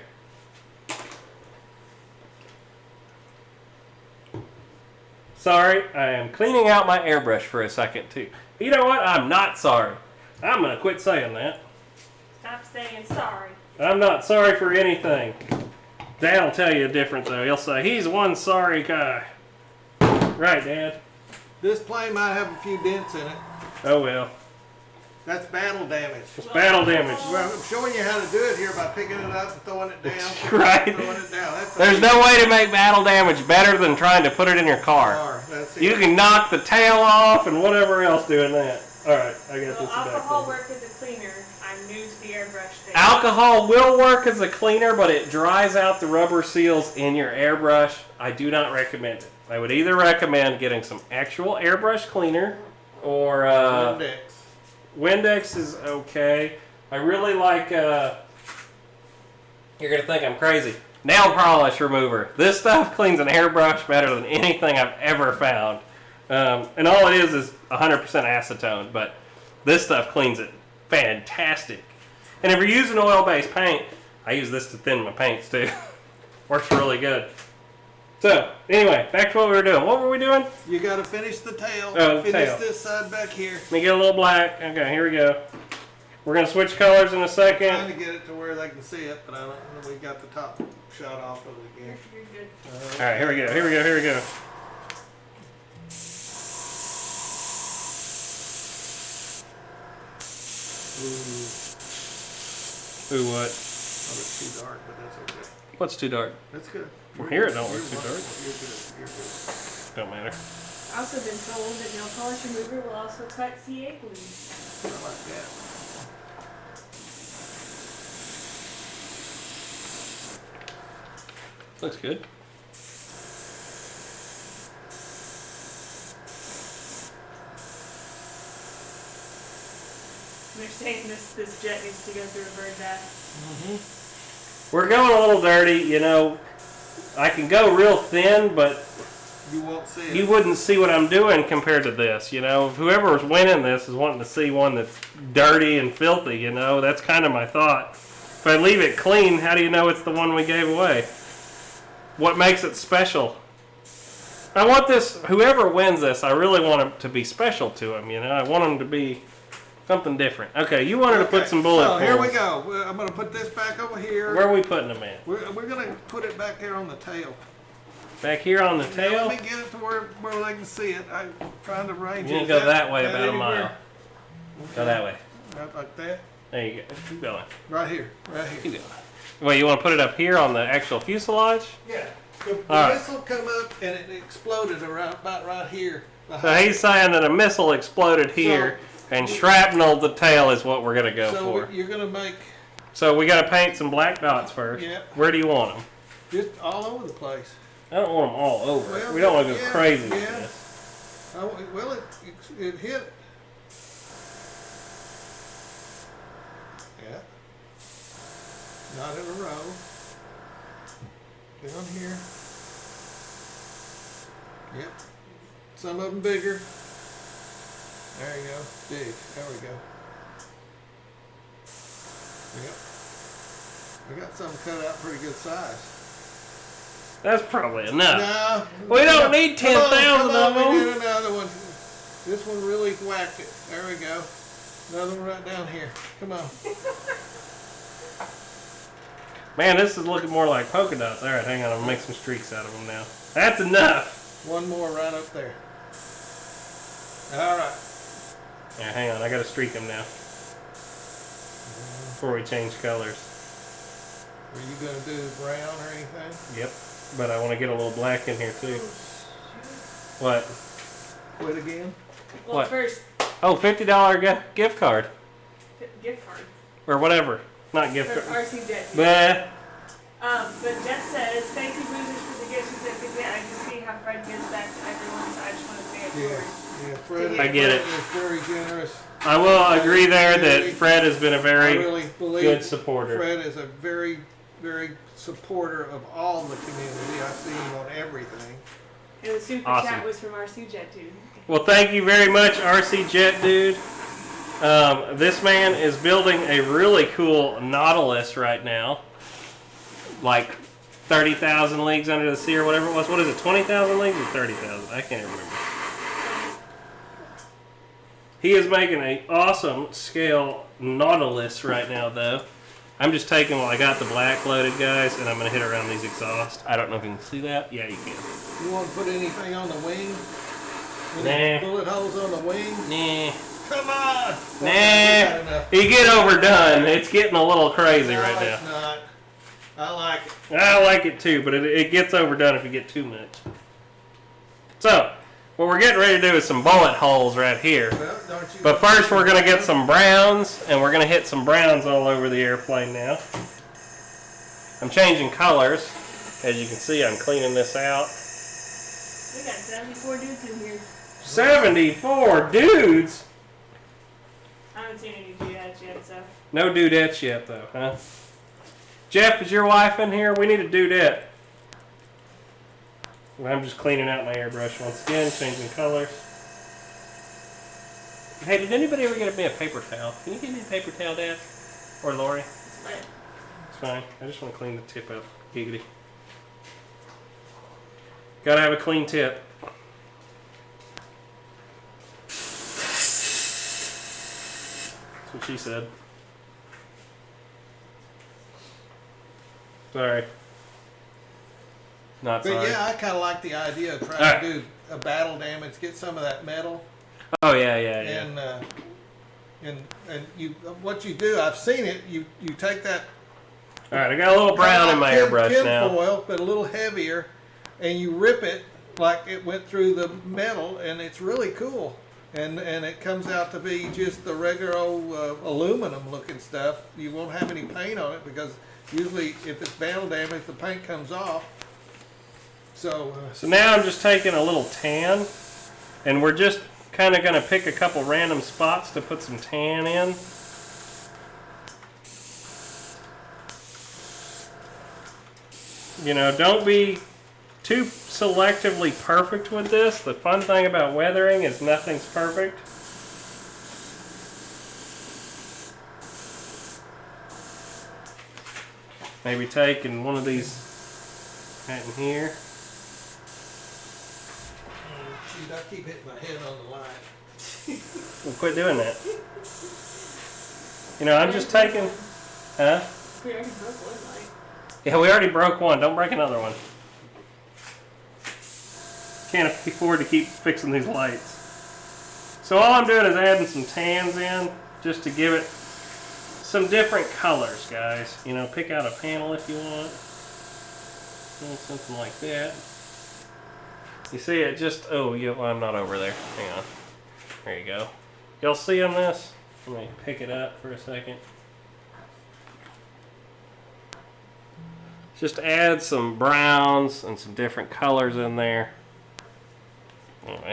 Sorry, I am cleaning out my airbrush for a second too. You know what? I'm not sorry. I'm going to quit saying that. Stop saying sorry. I'm not sorry for anything. Dad'll tell you the difference though. He'll say, he's one sorry guy. Right, Dad? This plane might have a few dents in it. Oh well. That's battle damage. It's battle damage. Well, I'm showing you how to do it here by picking it up and throwing it down. Right. Throwing it down. That's There's no way to make battle damage better than trying to put it in your car. That's You it. can knock the tail off and whatever else doing that. Alright, I got Will this back. alcohol work as a cleaner? I'm new to the airbrush thing. Alcohol will work as a cleaner, but it dries out the rubber seals in your airbrush. I do not recommend it. I would either recommend getting some actual airbrush cleaner or Index. Windex is okay. I really like, you're going to think I'm crazy, nail polish remover. This stuff cleans an airbrush better than anything I've ever found. And all it is 100% acetone, but this stuff cleans it fantastic. And if you're using oil-based paint, I use this to thin my paints too. Works really good. So, anyway, back to what we were doing. What were we doing? You got to finish the tail. Oh, the finish tail. this side back here. Let me get a little black. Okay, here we go. We're going to switch colors in a Trying second. to get it to where they can see it, but I don't know. We got the top shot off of it again. You're good. All right, here we go. Here we go. Here we go. Ooh, what? Oh, it's too dark, but that's okay. What's too dark? That's good. From here it don't look too You're dark. You're good. You're good. Don't matter. Also been told that nail polish remover will also cut CA glue. I like that. Looks good. They're saying this jet needs to go through a bird bath. We're going a little dirty, you know. I can go real thin, but You won't see it. you wouldn't see what I'm doing compared to this, you know. Whoever's winning this is wanting to see one that's dirty and filthy, you know. That's kind of my thought. If I leave it clean, how do you know it's the one we gave away? What makes it special? I want this, whoever wins this, I really want it to be special to them, you know. I want them to be something different. Okay, you wanted to put some bullet So here we holes. go. I'm going to put this back over here. Where are we putting them in? We're going to put it back here on the tail. Back here on the Now, tail? let me get it to where they can see it. I'm trying to arrange You it. need to go that way about a anywhere? mile. Go that way. Right like that. There you go. Keep going. Right here. Right Keep here. going. Wait, you want to put it up here on the actual fuselage? Yeah. The All right. missile come up and it exploded around about right here. So he's saying that a missile exploded here and shrapnel the tail is what we're going to go So for. you're going to make So we got to paint some black dots first. Yep. Where do you want them? just all over the place. I don't want them all over. Well, We don't want to go yeah, crazy with yeah. this. Well, it hit. Yeah. Not in a row. Down here. Yep. Some of them bigger. There you go. Big. There we go. Yep. I got some cut out pretty good size. That's probably enough. No. We don't need Come on, 10,000 of come on, we them. need another one. This one really whacked it. There we go. Another one right down here. Come on. Man, this is looking more like polka dots. All right, hang on. I'm going to make some streaks out of them now. That's enough. One more right up there. All right. Yeah, hang on. I got to streak them now before we change colors. Are you going to do brown or anything? Yep. But I want to get a little black in here too. What? Quit again? Well, What? first, Oh, $50 gift card. gift card. Or whatever. Not gift For card. RC Jet. Bleh. But Jeff says, thank you, losers, for the gifts you sent me. I can see how Fred gives back to everyone, so I just want to say it forward. Yeah, Fred, I get it. Fred is very generous. I will agree there that Fred has been a I very really believe good supporter. Fred is a very, very supporter of all the community. I see him on everything. And the super Awesome. chat was from RC Jet, dude. Well, thank you very much, RC Jet Dude. This man is building a really cool Nautilus right now. Like 30,000 leagues under the sea or whatever it was. What is it, 20,000 leagues or 30,000? I can't remember. He is making an awesome scale Nautilus right now, though. I'm just taking, I got the black loaded, guys, and I'm going to hit around these exhausts. I don't know if you can see that. Yeah, you can. You want to put anything on the wing? Nah. Any bullet holes on the wing? Nah. Come on! Nah. You get overdone. It's getting a little crazy right now. It's not. I like it. I like it too, but it gets overdone if you get too much. So, what we're getting ready to do is some bullet holes right here. Well, don't you But first we're going to get some browns, and we're going to hit some browns all over the airplane now. I'm changing colors. As you can see, I'm cleaning this out. We got 74 dudes in here. 74 dudes? I haven't seen any dudettes yet, so. No dudettes yet, though, huh? Jeff, is your wife in here? We need a dudette. I'm just cleaning out my airbrush once again, changing colors. Hey, did anybody ever get me a paper towel? Can you give me a paper towel, Dad? Or Lori? It's fine. I just want to clean the tip up. Giggity. Gotta have a clean tip. That's what she said. Sorry. Not But sorry. yeah, I kind of like the idea of trying Alright. to do a battle damage, get some of that metal, Oh yeah, yeah, yeah. and you what you do, I've seen it. You take that All right, I got a little brown in my airbrush tin now. foil, but a little heavier, and you rip it like it went through the metal, and it's really cool. And it comes out to be just the regular old aluminum looking stuff. You won't have any paint on it because usually if it's battle damage, the paint comes off. So So now I'm just taking a little tan, and we're just kind of going to pick a couple random spots to put some tan in. You know, don't be too selectively perfect with this. The fun thing about weathering is nothing's perfect. Maybe taking one of these right in here. Shoot, I keep hitting my head on the line. Well, quit doing that. You know, I'm just taking... Huh? We already broke one light. Yeah, we already broke one. Don't break another one. Can't afford to keep fixing these lights. So all I'm doing is adding some tans in just to give it some different colors, guys. You know, pick out a panel if you want. Something like that. You see it just... Oh, yeah, well, I'm not over there. Hang on. There you go. Y'all see on this? Let me pick it up for a second. Just add some browns and some different colors in there. Anyway.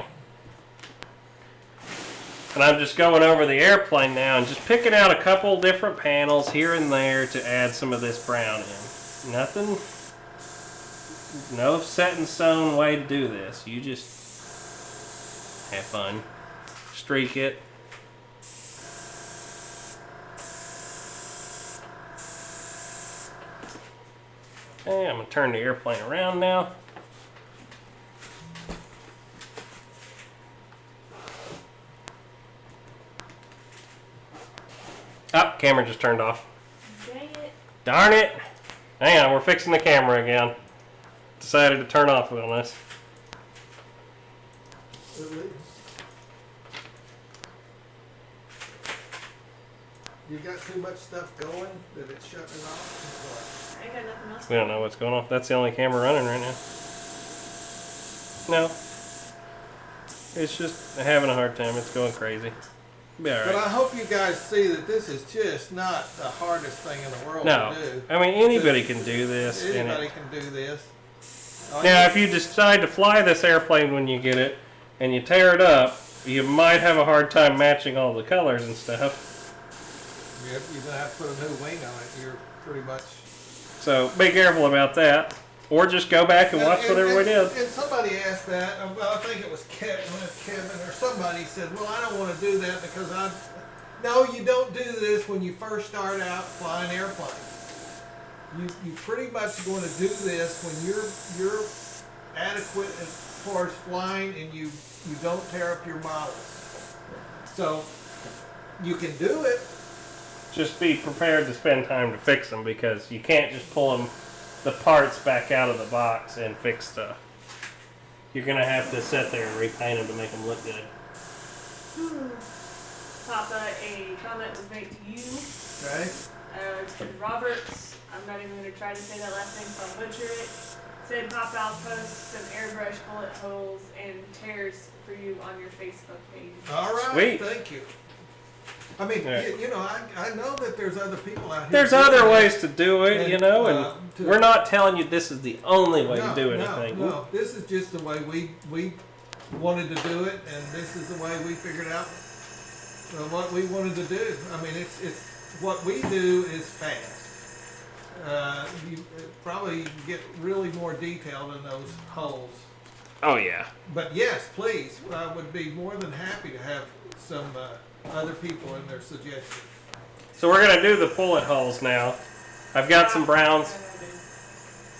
And I'm just going over the airplane now and just picking out a couple different panels here and there to add some of this brown in. Nothing, no set in stone way to do this. You just have fun. Streak it. Okay, I'm going to turn the airplane around now. Oh, camera just turned off. Dang it. Darn it. Hang on, we're fixing the camera again. Decided to turn off on us. You got too much stuff going that it's shutting it off? I ain't got nothing else. We don't know what's going on. That's the only camera running right now. No. It's just having a hard time. It's going crazy. Be all right. But I hope you guys see that this is just not the hardest thing in the world No. to do. I mean, anybody can do this. Anybody can do this. Now, if you decide to fly this airplane when you get it, and you tear it up, you might have a hard time matching all the colors and stuff. Yep, you're going to have to put a new wing on it. You're pretty much... So, be careful about that. Or just go back and watch whatever we did. And somebody asked that, well, I think it was Kevin or somebody said, well, I don't want to do that because I'm... No, you don't do this when you first start out flying airplanes. You pretty much going to do this when you're adequate as far as flying and you don't tear up your model. So, you can do it. Just be prepared to spend time to fix them because you can't just pull the parts back out of the box and fix stuff. You're going to have to sit there and repaint them to make them look good. Papa, a comment was made to you. Right? To Roberts. I'm not even going to try to say that last name, so I'll butcher it. Said, Papa, I'll post some airbrush bullet holes and tears for you on your Facebook page. All right. Sweet. Thank you. I mean, Yeah. you know, I know that there's other people out here. There's doing other that. ways to do it, And, you know, and we're not telling you this is the only way to do anything. No, this is just the way we wanted to do it, and this is the way we figured out what we wanted to do. I mean, it's what we do is fast. You probably get really more detailed in those holes. Oh, yeah. But yes, please, I would be more than happy to have some other people in their suggestions. So we're going to do the bullet holes now. I've got some browns.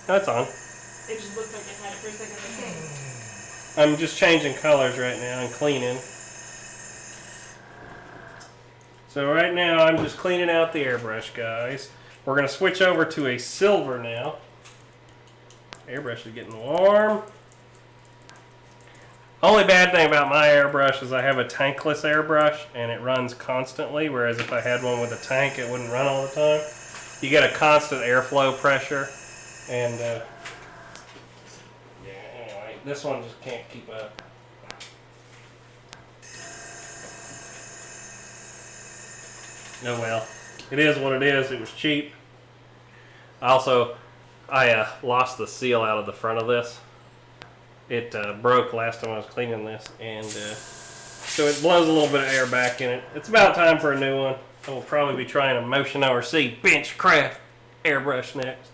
No, it's on. It just looked like it had it for a second. I'm just changing colors right now and cleaning. So right now I'm just cleaning out the airbrush, guys. We're going to switch over to a silver now. Airbrush is getting warm. Only bad thing about my airbrush is I have a tankless airbrush and it runs constantly, whereas if I had one with a tank it wouldn't run all the time. You get a constant airflow pressure, and yeah, anyway, this one just can't keep up. Oh well, it is what it is. It was cheap. Also, I lost the seal out of the front of this. It broke last time I was cleaning this, and so it blows a little bit of air back in it. It's about time for a new one. I will probably be trying a Motion ORC Benchcraft airbrush next.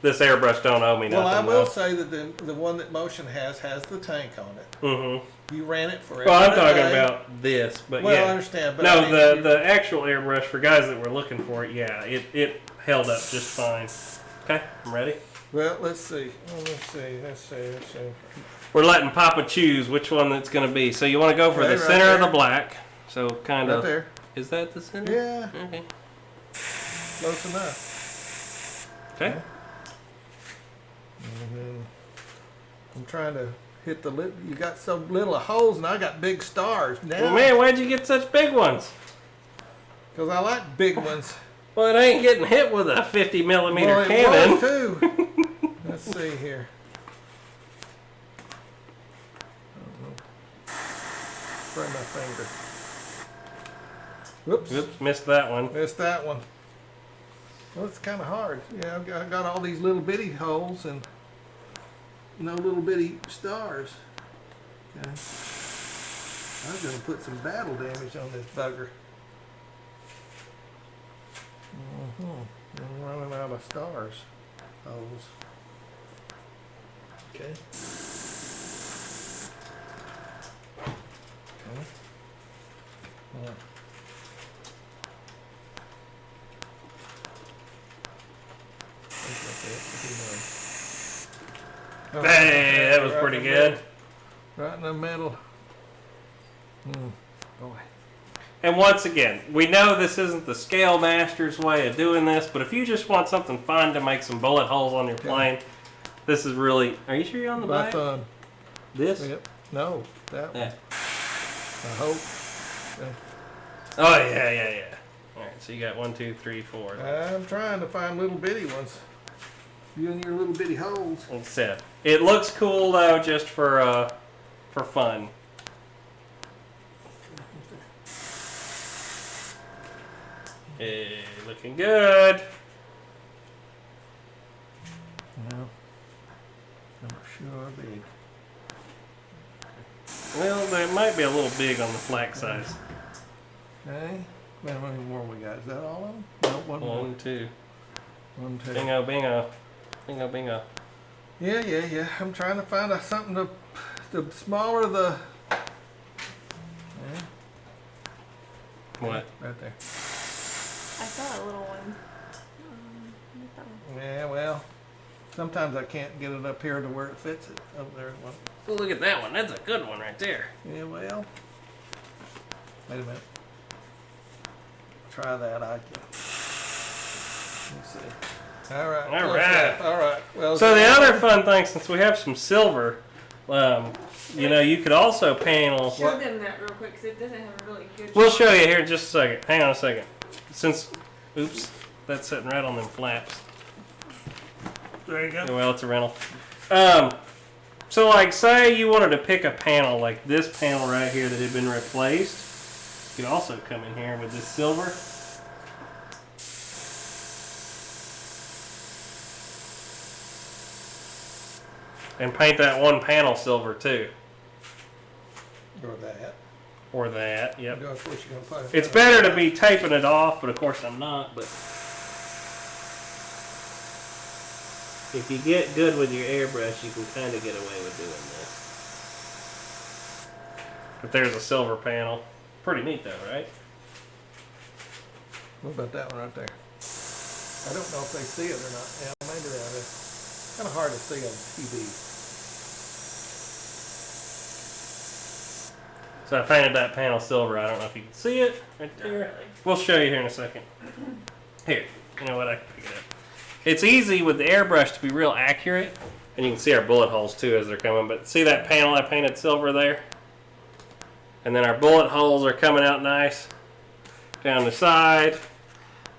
This airbrush don't owe me nothing. Well, I will though. say that the one that Motion has the tank on it. Mm-hmm. You ran it for. Well, I'm talking about this, but Well, yeah. I understand. But No, I mean, the actual airbrush for guys that were looking for it, yeah, it held up just fine. Okay, I'm ready. Well, let's see. Let's see. We're letting Papa choose which one that's going to be. So you want to go for the Right center of the there. black. So kind Right of. there. Is that the center? Yeah, Okay. close enough. Okay. And then I'm trying to hit the lid. You got so little holes, and I got big stars now. Well, man, why'd you get such big ones? Because I like big ones. Well, it ain't getting hit with a 50 millimeter Well, it cannon. was too. Let's see here. Spray my finger. Whoops. Oops, missed that one. Missed that one. Well, it's kind of hard. Yeah, I got all these little bitty holes and no little bitty stars. Okay. I was going to put some battle damage on this bugger. I'm running out of stars. Holes. Okay. Okay. Yeah. Hey, that was pretty good. Right in the middle. Boy. And once again, we know this isn't the Scale Master's way of doing this, but if you just want something fun to make some bullet holes on your plane, this is really. Are you sure you're on the My back? thumb. This? Yep. No, that one. Yeah. I hope. Oh yeah. All right, so you got 1, 2, 3, 4. I'm trying to find little bitty ones. You and your little bitty holes. That's it. It looks cool though, just for fun. Hey, looking good. No. I'm sure big. Well, they might be a little big on the flak size. Okay. How many more we got? Is that all of them? No, one more. 1, 2. One, two. Bingo, bingo. Bingo, bingo. Yeah. I'm trying to find something to. The smaller the. Yeah, What? right there. I saw a little one. Yeah, well, sometimes I can't get it up here to where it fits it. Over there. Well, Oh, look at that one. That's a good one right there. yeah, well. Wait a minute. Try that. Let's see. All right. All right. All right. Well. So the other fun thing, since we have some silver, you know, you could also panel. Show them that real quick because it doesn't have a really good. We'll show you here in just a second. Hang on a second. Since, oops, that's sitting right on them flaps. There you go. Well, it's a rental. So like, say you wanted to pick a panel like this panel right here that had been replaced. You could also come in here with this silver. And paint that one panel silver too. Or that. Or that, yep. Of course you're gonna put it. It's better to be taping it off, but of course I'm not. But if you get good with your airbrush, you can kind of get away with doing this. But there's a silver panel. Pretty neat though, right? What about that one right there? I don't know if they see it or not. Yeah, maybe they are. It's kind of hard to see on TV. So I painted that panel silver. I don't know if you can see it right there. Really. We'll show you here in a second. Here, you know what? I can pick it up. It's easy with the airbrush to be real accurate, and you can see our bullet holes too as they're coming. But see that panel I painted silver there? And then our bullet holes are coming out nice down the side.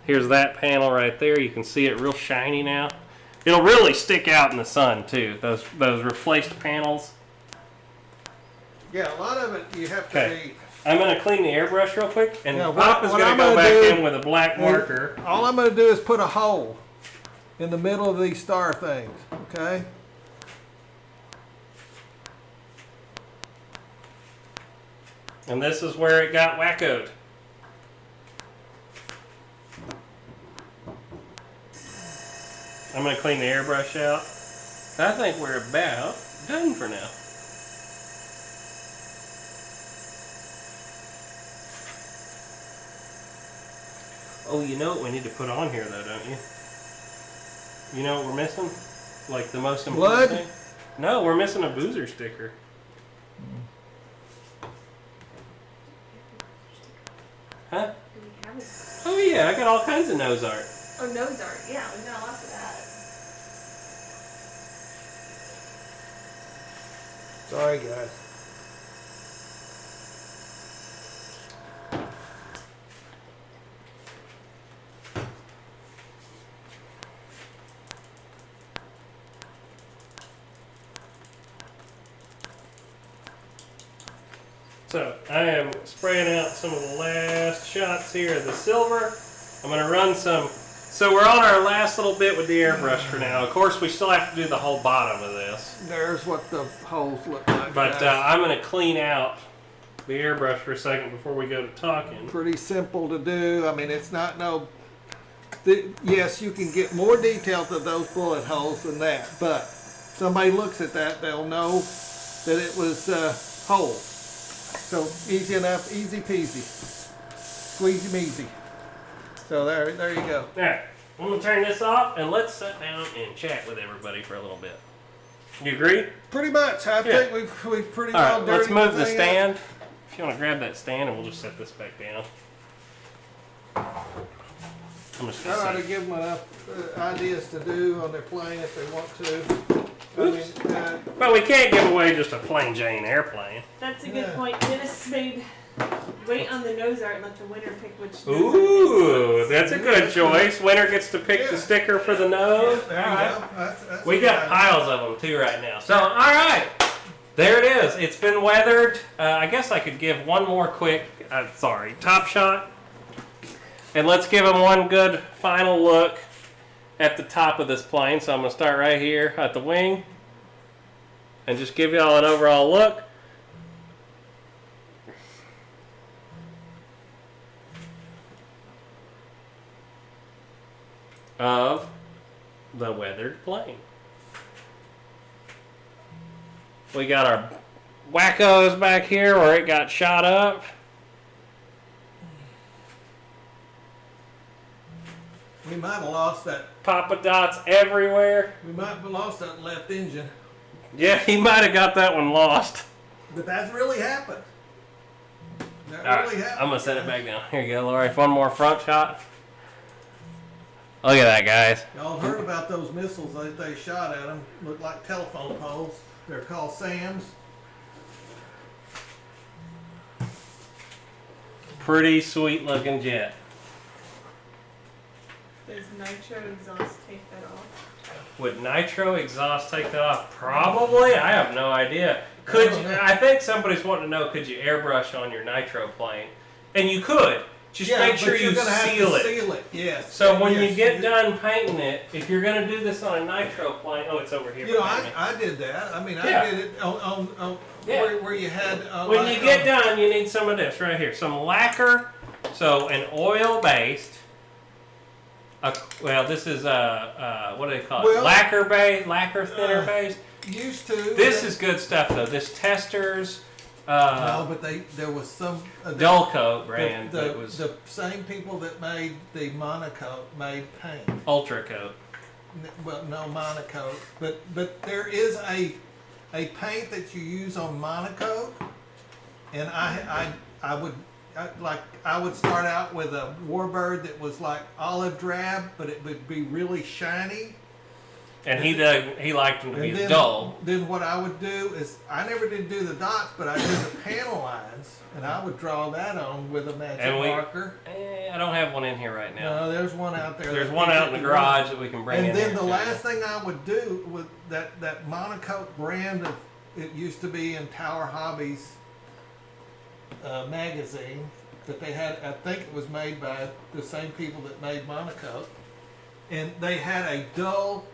Here's that panel right there. You can see it real shiny now. It'll really stick out in the sun too. Those replaced panels. Yeah, a lot of it you have to Okay. be. I'm going to clean the airbrush real quick, and Yeah, Pop is what going I'm to go gonna back do- in with a black marker. All I'm going to do is put a hole in the middle of these star things, okay? And this is where it got wackoed. I'm going to clean the airbrush out. I think we're about done for now. Oh, you know what we need to put on here, though, don't you? You know what we're missing? Like the most important thing? No, we're missing a Boozer sticker. Huh? Do we have it? Oh, yeah, I got all kinds of nose art. Oh, nose art. Yeah, we got lots of that. Sorry, guys. So I am spraying out some of the last shots here of the silver. I'm going to run some. So we're on our last little bit with the airbrush for now. Of course, we still have to do the whole bottom of this. There's what the holes look like. But I'm going to clean out the airbrush for a second before we go to talking. Pretty simple to do. I mean, it's not no. Yes, you can get more detail to those bullet holes than that, but somebody looks at that, they'll know that it was holes. So easy enough, easy peasy, squeezy measy. So there you go. All right, I'm going to turn this off and let's sit down and chat with everybody for a little bit. You agree? Pretty much. I think we've pretty All well right, let's dirtied move the thing stand. If you want to grab that stand and we'll just set this back down. I'm just I ought going to to give them ideas to do on their plane if they want to. Oops. I mean, But we can't give away just a plain Jane airplane. That's a good Yeah. point. Dennis made wait on the nose art and let the winner pick which nose Ooh, art that's a good choice. Winner gets to pick the Yeah. sticker for the nose. there you All right. go. That's We a got good piles of them too right now. So, all right, there it is. It's been weathered. I guess I could give one more quick, top shot. And let's give them one good final look at the top of this plane. So I'm going to start right here at the wing and just give y'all an overall look. Of the weathered plane. We got our wackos back here where it got shot up. We might have lost that. Papa dots everywhere. We might have lost that left engine, Yeah, he might have got that one lost. but that's really happened. That All right, really happened. I'm gonna set it back down. Here you go, Lori. One more front shot. Look at that, guys. Y'all heard about those missiles that they shot at them? Look like telephone poles. They're called SAMs. Pretty sweet looking jet. Does nitro exhaust take that off? Would nitro exhaust take that off? Probably. I have no idea. Could I don't you, know. I think somebody's wanting to know, could you airbrush on your nitro plane? And you could. Just make sure but you're you gonna have seal to it. Seal it, yes. So when Yes. you get done painting it, if you're going to do this on a nitro plane, oh, it's over here. You know, behind me. I did that. I mean, Yeah. I did it on Yeah. where you had. When you get done, you need some of this right here. Some lacquer. So an oil-based. Well, this is what do they call it? Well, Lacquer thinner based. Used to. This is good stuff though. This Testers no, but there was some. Dull Coat brand that was the same people that made the Monocoat made paint. Ultra Coat. Well, no Monocoat, but there is a paint that you use on Monocoat, and I would start out with a Warbird that was like olive drab, but it would be really shiny. And he liked them to be then, dull. Then what I would do is I never did do the dots, but I did the panel lines, and I would draw that on with a magic marker. I don't have one in here right now. No, there's one out there. There's one out in the garage that we can bring in. And then here the too. last thing I would do with that Monocoat brand of, it used to be in Tower Hobbies magazine that they had. I think it was made by the same people that made Monocoat, and they had a dull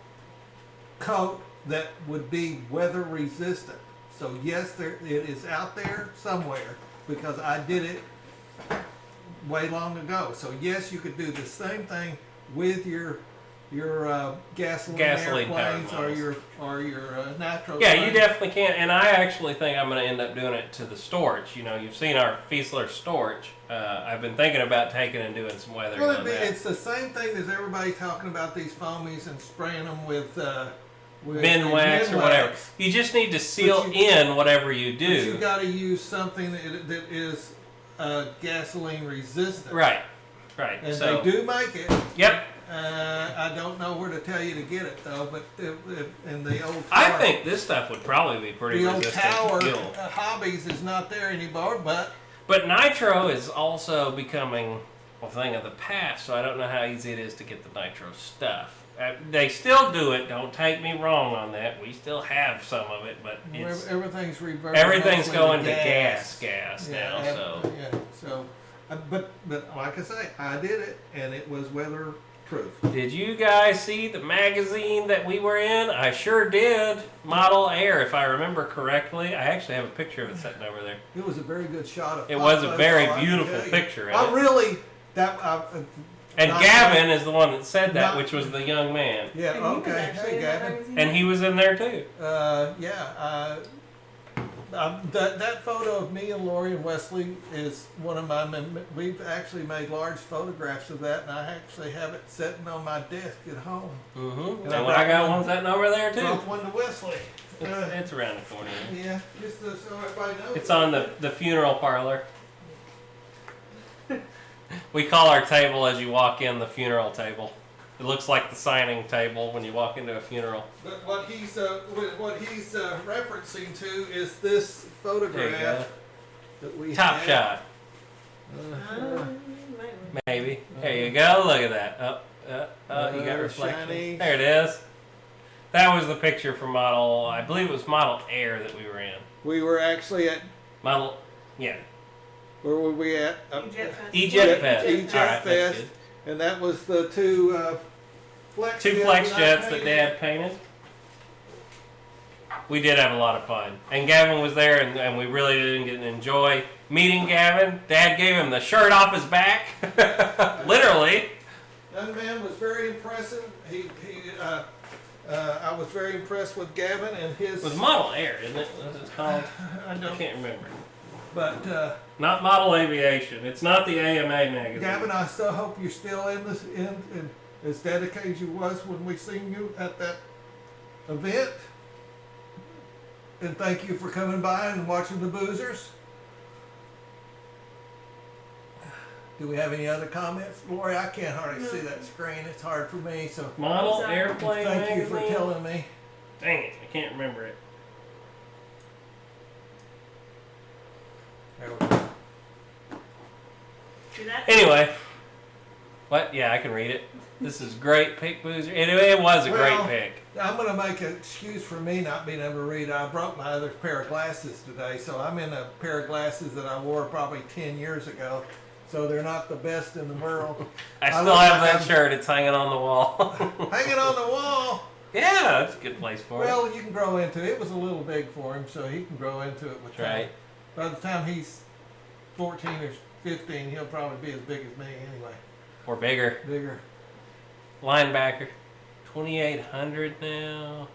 coat that would be weather resistant. So yes, it is out there somewhere, because I did it way long ago. So yes, you could do the same thing with your gasoline airplanes powered or your natural. Yeah, you definitely can. And I actually think I'm going to end up doing it to the storage. You know, you've seen our Fiesler storage. I've been thinking about taking and doing some weathering on that. It's the same thing as everybody talking about these foamies and spraying them with bin wax or whatever. You just need to seal in whatever you do. But you got to use something that is gasoline resistant. Right. And so, they do make it. Yep. I don't know where to tell you to get it though, but in the old tower, I think this stuff would probably be pretty the old resistant tower to fuel. hobbies is not there anymore. But nitro is also becoming a thing of the past, so I don't know how easy it is to get the nitro stuff. They still do it. Don't take me wrong on that. We still have some of it, but everything's reversed. Everything's going to gas now. So, but like I say, I did it, and it was weatherproof. Did you guys see the magazine that we were in? I sure did. Model Air, if I remember correctly. I actually have a picture of it sitting over there. It was a very good shot of. It was a very beautiful picture. And Gavin is the one that said that, which was the young man. Yeah. Okay. Hey, Gavin. And he was in there too. That photo of me and Lori and Wesley is one of my. We've actually made large photographs of that, and I actually have it sitting on my desk at home. Mm-hmm. And I got one sitting over there too. Brought one to Wesley. It's around the corner. Yeah, just so everybody knows. It's on the funeral parlor. We call our table as you walk in the funeral table. It looks like the signing table when you walk into a funeral. But what he's referencing to is this photograph that we Top have. shot. Maybe. There you go. Look at that. You got reflection. Shiny. There it is. That was the picture for model. I believe it was Model Air that we were in. We were actually at. Yeah. Where were we at? E-Jet Fest. E-Jet Fest. And that was the two flex jets that Dad painted. We did have a lot of fun. And Gavin was there, and we really didn't get to enjoy meeting Gavin. Dad gave him the shirt off his back. Literally. Young man was very impressive. I was very impressed with Gavin and his. It was Model Air, isn't it? That's what it's called. I can't remember. But not Model Aviation. It's not the AMA magazine. Gavin, I still hope you're still in as dedicated as you was when we seen you at that event. And thank you for coming by and watching the boozers. Do we have any other comments, Lori? I can't hardly see that screen. It's hard for me. So Model Airplane Thank you magazine? for telling me. Dang it, I can't remember it. There we go. See that? Anyway, what? Yeah, I can read it. This is great pick, Boozer. It was a great pick. I'm going to make an excuse for me not being able to read. I broke my other pair of glasses today, so I'm in a pair of glasses that I wore probably 10 years ago. So they're not the best in the world. I still have that shirt. It's hanging on the wall. Hanging on the wall. Yeah, that's a good place for it. Well, you can grow into it. It was a little big for him, so he can grow into it with time. Right. By the time he's 14 or 15, he'll probably be as big as me anyway. Or bigger. Bigger. Linebacker. 2,800 now.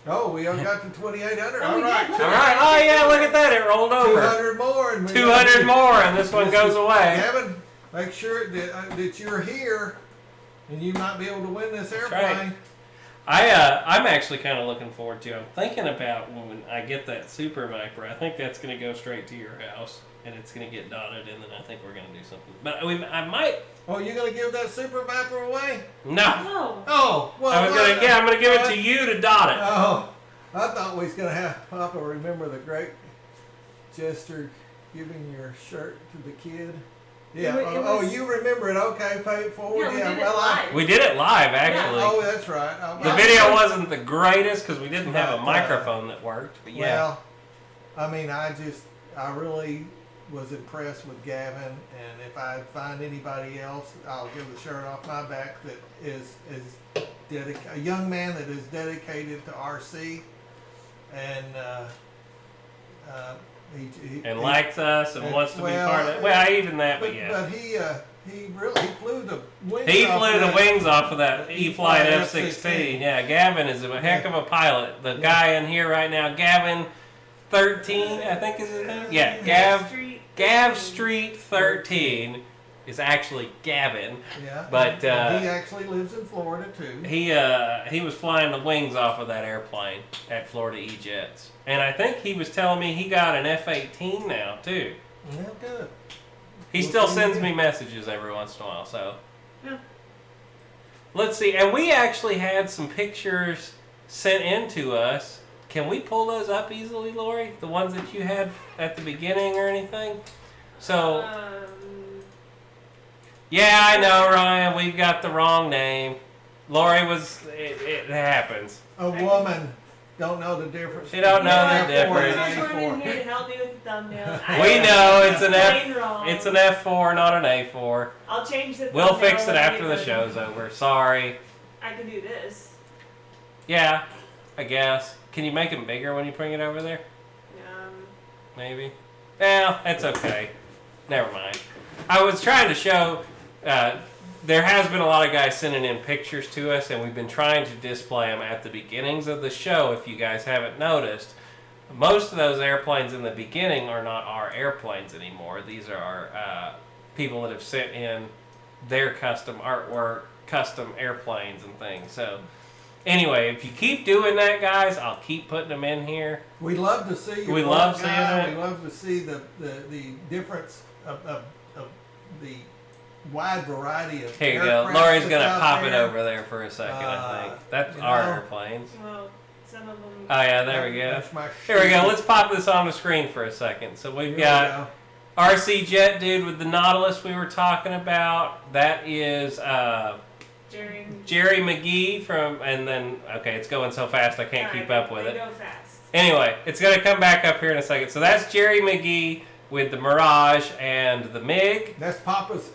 Oh, we only got to 2,800. All right. All right. Oh, yeah, look at that. It rolled over. 200 more. And 200 more, and this one goes away. Kevin, make sure that you're here, and you might be able to win this airplane. Right. I'm actually kind of looking forward to. I'm thinking about when I get that Super Viper. I think that's going to go straight to your house, and it's going to get dotted, and then I think we're going to do something. But I might. Oh, you're going to give that Super Viper away? No. Oh, well. I'm going to give it to you to dot it. Oh, I thought we was going to have Papa remember the great gesture giving your shirt to the kid. Yeah. You remember it? Okay, pay it forward. We did it live, actually. Yeah. Oh, that's right. The video wasn't the greatest because we didn't have a microphone that worked. But yeah. Well, I mean, I really was impressed with Gavin, and if I find anybody else, I'll give the shirt off my back that is a young man that is dedicated to RC, and and likes us and wants to be well, part of it. Well, even that, but yeah. But he really flew the wings. He off flew the that. wings off of that E-Flite F-16. F-16. Yeah, Gavin is a heck of a pilot. The guy in here right now, Gavin 13, I think is his name. Yeah, Gav Street 13 is actually Gavin. Yeah. But he actually lives in Florida too. he was flying the wings off of that airplane at Florida E-Jets. And I think he was telling me he got an F-18 now too. Yeah, good. He still sends me messages every once in a while, so. Yeah. Let's see. And we actually had some pictures sent in to us. Can we pull those up easily, Lori? The ones that you had at the beginning or anything? So, yeah, I know, Ryan. We've got the wrong name. Lori was, it happens. A woman don't know the difference. She don't know the difference. There's someone in here to help me with the thumbnail. We know it's an plain wrong. It's an F4, not an A4. I'll change the We'll thumbnail fix it when I after get the done. show's over. Sorry. I can do this. Yeah, I guess. Can you make them bigger when you bring it over there? Maybe. Well, that's okay. Never mind. I was trying to show. There has been a lot of guys sending in pictures to us, and we've been trying to display them at the beginnings of the show. If you guys haven't noticed, most of those airplanes in the beginning are not our airplanes anymore. These are our people that have sent in their custom artwork, custom airplanes and things. So. Anyway, if you keep doing that, guys, I'll keep putting them in here. We love to see your We love work, seeing guy. it. We love to see the difference of the wide variety of Here you go. aircraft Lori's that's going to out pop it there. over there for a second, I think. That's you our know. airplanes. Well, some of them. Oh, yeah, there we go. That's my Here we go. shit. Let's pop this on the screen for a second. So we've Here we got go. RC Jet Dude with the Nautilus we were talking about. That is Jerry McGee from, and then, okay, it's going so fast I can't keep up with They it. go fast. Anyway, it's going to come back up here in a second. So that's Jerry McGee with the Mirage and the MiG. That's Papa's.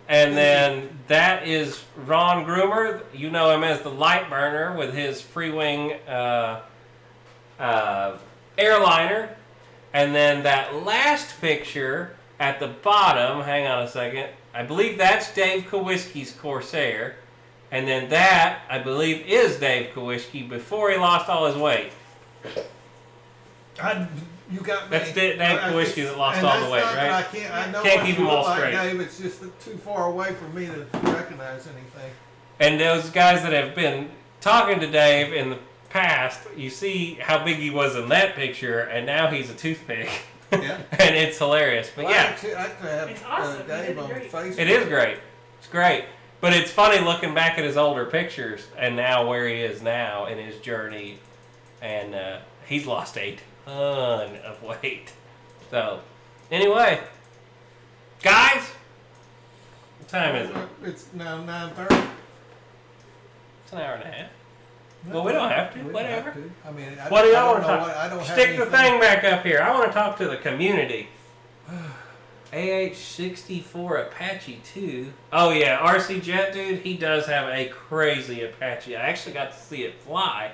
And then that is Ron Groomer. You know him as the Light Burner with his free wing airliner. And then that last picture at the bottom, hang on a second, I believe that's Dave Kowalski's Corsair. And then that, I believe, is Dave Kowalski before he lost all his weight. You got me. That's Dave Kowalski that lost and all the that's weight, not that right? I know Can't what keep you them all look like, straight. Dave. It's just too far away for me to recognize anything. And those guys that have been talking to Dave in the past, you see how big he was in that picture, and now he's a toothpick. Yeah. And it's hilarious. But Well, yeah, actually, I could have It's awesome. He Dave did on great. Facebook. it is great. It's great. But it's funny looking back at his older pictures and now where he is now in his journey. And he's lost a ton of weight. So, anyway, guys, what time is it? It's now 9:30. It's an hour and a half. Well, we don't have to. We don't Whatever. have to. I mean, What do I y'all don't want to know talk? what- I don't have Stick the anything. thing back up here. I want to talk to the community. AH-64 Apache 2. Oh yeah, RC Jet Dude, he does have a crazy Apache. I actually got to see it fly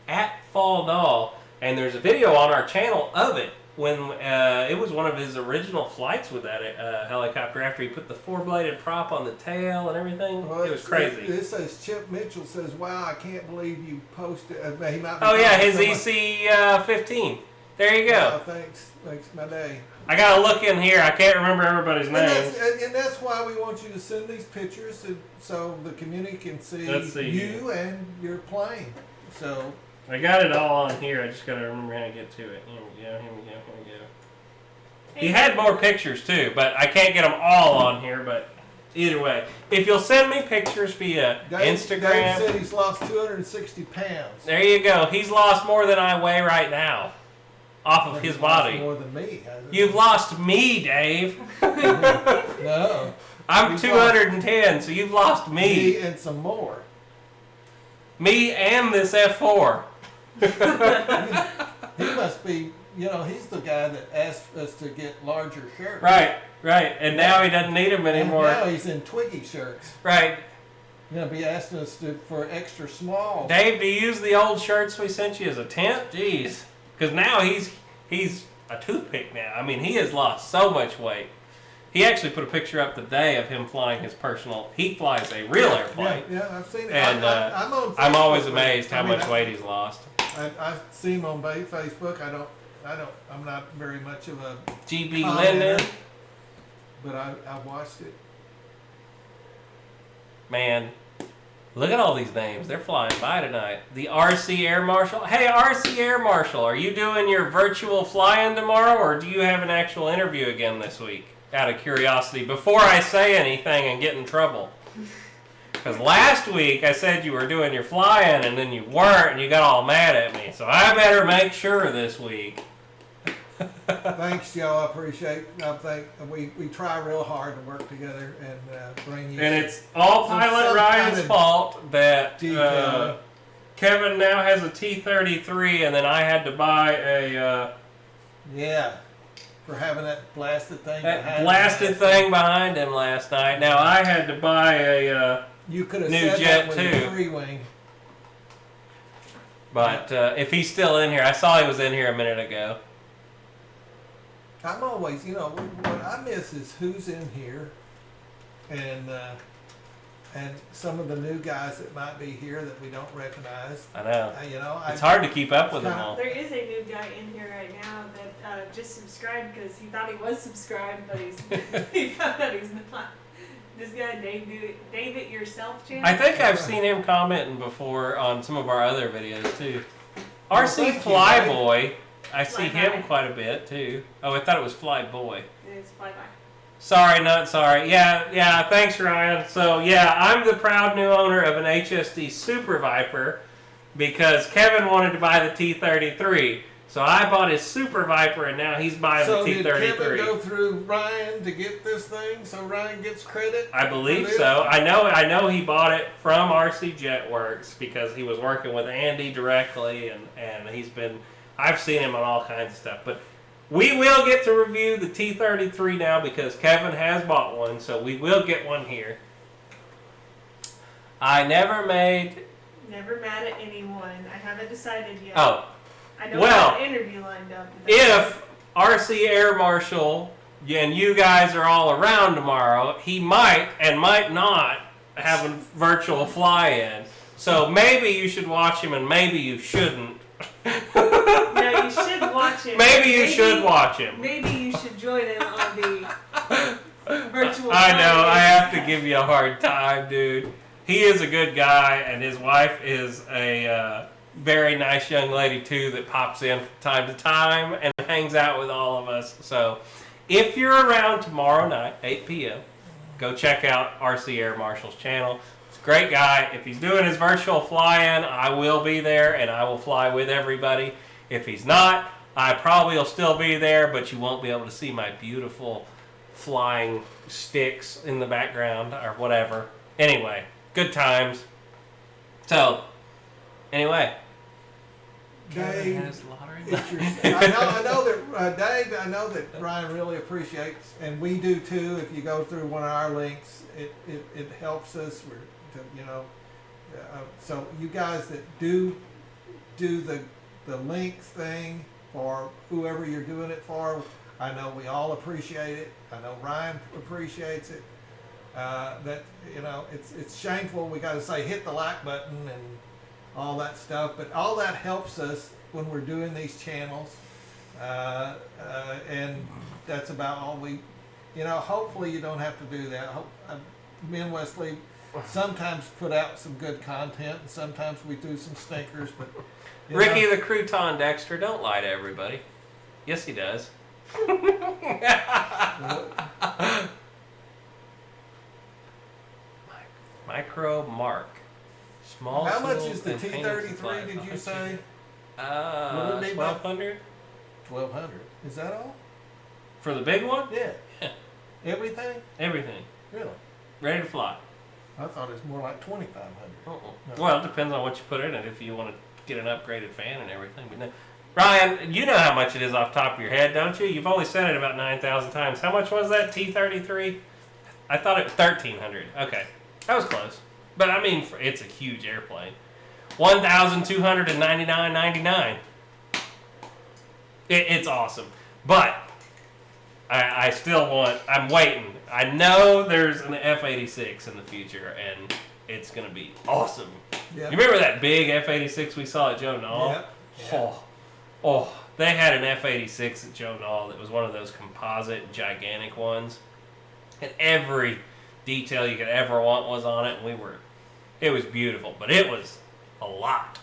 at Fall Doll, and there's a video on our channel of it when it was one of his original flights with that helicopter after he put the four-bladed prop on the tail and everything. Well, It was crazy. This says Chip Mitchell says, "Wow, I can't believe you posted." He might be Oh yeah, talking his to EC-15. There you go. Oh, thanks, makes my day. I gotta look in here. I can't remember everybody's And names. that's why we want you to send these pictures so the community can see, Let's see. you and your plane. So I got it all on here. I just gotta remember how to get to it. Here we go. Here we go. Here we go. He had more pictures too, but I can't get them all on here. But either way, if you'll send me pictures via Dave Instagram, said he's lost 260 pounds. there you go. He's lost more than I weigh right now, off of his He's lost body. more than me. Hasn't he? You've lost me, Dave. No. I'm He's 210, so you've lost Me me. and some more. Me and this F4. He must be, he's the guy that asked us to get larger shirts. Right, right. And now he doesn't need them And anymore. now he's in Twiggy shirts. Right. He's going to be asking us for extra small. Dave, do you use the old shirts we sent you as a tent? Jeez. Because now he's a toothpick now. I mean, he has lost so much weight. He actually put a picture up today of him flying his personal. He flies a real airplane. Yeah, I've seen it. And I'm always amazed how much weight he's lost. I see him on Facebook. I'm not very much of a GB commenter, Linden. but I watched it. Man, look at all these names. They're flying by tonight. The RC Air Marshal. Hey, RC Air Marshal, are you doing your virtual fly-in tomorrow, or do you have an actual interview again this week? Out of curiosity, before I say anything and get in trouble. Because last week I said you were doing your fly-in and then you weren't and you got all mad at me. So I better make sure this week. Thanks, Joe. I appreciate. I think we try real hard to work together and bring you. And it's all Pilot Ryan's fault that Kevin now has a T-33 and then I had to buy a for having that blasted thing. behind him last night. Now I had to buy a you could have new said jet that with too. a free wing. But if he's still in here, I saw he was in here a minute ago. I'm always, what I miss is who's in here, and some of the new guys that might be here that we don't recognize. I know. It's It's hard to keep up with them all. There is a new guy in here right now that just subscribed because he thought he was subscribed, but he found out he's not. This guy, Dave It Yourself channel. I think I've seen him commenting before on some of our other videos too. Well, RC thank you, Flyboy, I see Flyby. him quite a bit too. Oh, I thought it was Flyboy. It's Flyby. Sorry, not sorry. Yeah, thanks Ryan. So yeah, I'm the proud new owner of an HSD Super Viper because Kevin wanted to buy the T-33. So I bought his Super Viper and now he's buying So the did T-33. Kevin go through Ryan to get this thing, so Ryan gets credit? I believe for this? so. I know he bought it from RC Jetworks because he was working with Andy directly, and I've seen him on all kinds of stuff. But we will get to review the T-33 now because Kevin has bought one, so we will get one here. Never mad at anyone. I haven't decided yet. Oh, I know well, I have an interview lined up. if RC Air Marshal and you guys are all around tomorrow, he might and might not have a virtual fly-in. So maybe you should watch him and maybe you shouldn't. No, you should watch him. Maybe you should watch him. Maybe you should join him on the virtual. I know, I have to fly-in. give you a hard time, dude. He is a good guy, and his wife is a very nice young lady, too, that pops in from time to time and hangs out with all of us. So if you're around tomorrow night, 8 p.m., go check out RC Air Marshal's channel. He's a great guy. If he's doing his virtual fly-in, I will be there, and I will fly with everybody. If he's not, I probably will still be there, but you won't be able to see my beautiful flying sticks in the background or whatever. Anyway, good times. So, anyway. Dave, Has lottery. I know that Dave. I know that Ryan really appreciates, and we do too. If you go through one of our links, it helps us. So you guys that do the links thing for whoever you're doing it for, I know we all appreciate it. I know Ryan appreciates it. It's shameful. We got to say hit the like button and all that stuff, but all that helps us when we're doing these channels, and that's about all we. Hopefully you don't have to do that. Me and Wesley sometimes put out some good content, and sometimes we do some stinkers. But Ricky the Crouton Dexter, don't lie to everybody. Yes, he does. Micro Mark. Small. How much tools is the and painting T-33? supplies. Did you say? $1,200 $1,200. Is that all? for the big one. Yeah. Everything? Everything Really? ready to fly. I thought it was more like 2,500. No. Well, it depends on what you put in it. If you want to get an upgraded fan and everything. But no. Ryan, you know how much it is off the top of your head, don't you? You've only said it about 9,000 times. How much was that T-33? I thought it was 1,300. Okay, that was close. But I mean, it's a huge airplane. $1,299.99. It's awesome. But I still want. I'm waiting. I know there's an F-86 in the future, and it's gonna be awesome. Yep. You remember that big F-86 we saw at Joe Knoll? Yep. Oh, they had an F-86 at Joe Knoll that was one of those composite, gigantic ones, and every detail you could ever want was on it. And it was beautiful, but it was a lot.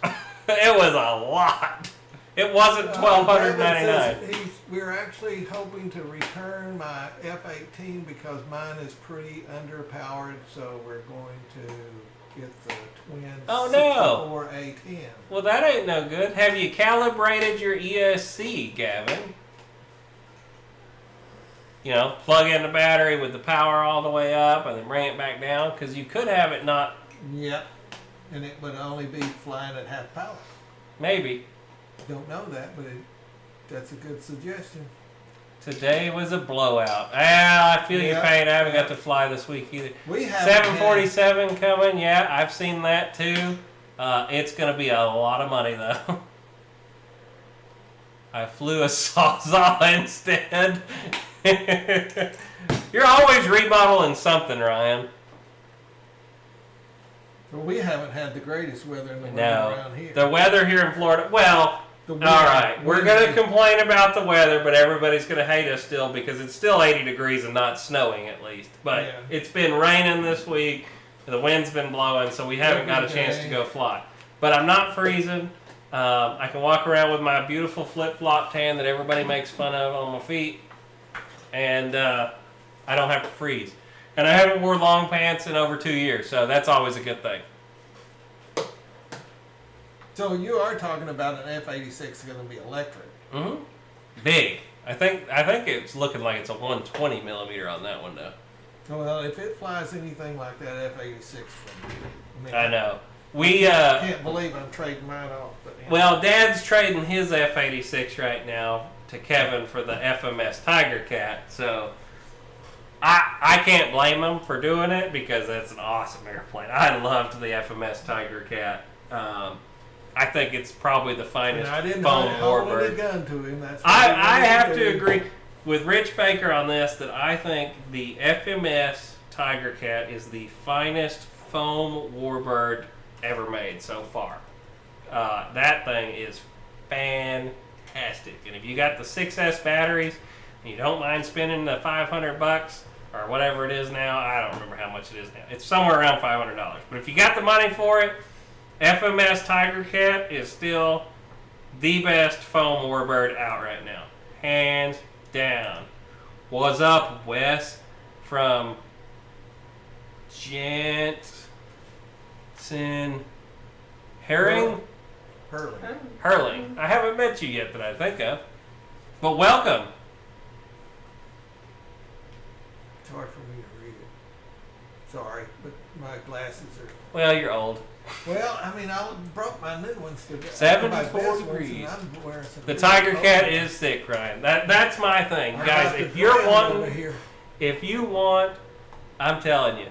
It was a lot. It wasn't $1,299. We're actually hoping to return my F-18 because mine is pretty underpowered, so we're going to get the twin Oh, no. 64A10. Well, that ain't no good. Have you calibrated your ESC, Gavin? You know, plug in the battery with the power all the way up and then bring it back down, because you could have it not. Yep. And it would only be flying at half power. Maybe. Don't know that, but that's a good suggestion. Today was a blowout. I feel your Yep. pain. I haven't got to fly this week either. We have 747 coming. Yeah, I've seen that too. It's going to be a lot of money though. I flew a Sawzall instead. You're always remodeling something, Ryan. Well, we haven't had the greatest weather in the world No, around here. the weather here in Florida. Well, The all wind- right, we're wind- going to complain about the weather, but everybody's going to hate us still because it's still 80 degrees and not snowing at least. But Yeah. it's been raining this week. The wind's been blowing, so we haven't got a chance to go fly. But I'm not freezing. I can walk around with my beautiful flip-flop tan that everybody makes fun of on my feet, and I don't have to freeze. And I haven't worn long pants in over 2 years, so that's always a good thing. So you are talking about an F-86 going to be electric. Mm-hmm. Big. I think it's looking like it's a 120 millimeter on that one though. Well, if it flies anything like that F-86 from me, I know. I can't believe I'm trading mine off. But yeah. Well, Dad's trading his F-86 right now to Kevin for the FMS Tiger Cat, so I can't blame him for doing it because that's an awesome airplane. I loved the FMS Tiger Cat. I think it's probably the finest I didn't foam hold a warbird. gun to him. That's what I he have wanted to do. agree with Rich Baker on this that I think the FMS Tiger Cat is the finest foam warbird ever made so far. That thing is fantastic. And if you got the 6S batteries and you don't mind spending the $500 or whatever it is now, I don't remember how much it is now. It's somewhere around $500. But if you got the money for it, FMS Tiger Cat is still the best foam warbird out right now. Hands down. What's up, Wes? From Jensen Herring? Hurling. I haven't met you yet that I think of. But welcome. It's hard for me to read it. Sorry, but my glasses are. Well, you're old. Well, I mean, I brought my new ones to 74 degrees. The Tiger Cat is thick, Ryan. That's my thing, guys. If you're wanting, if you want, I'm telling you,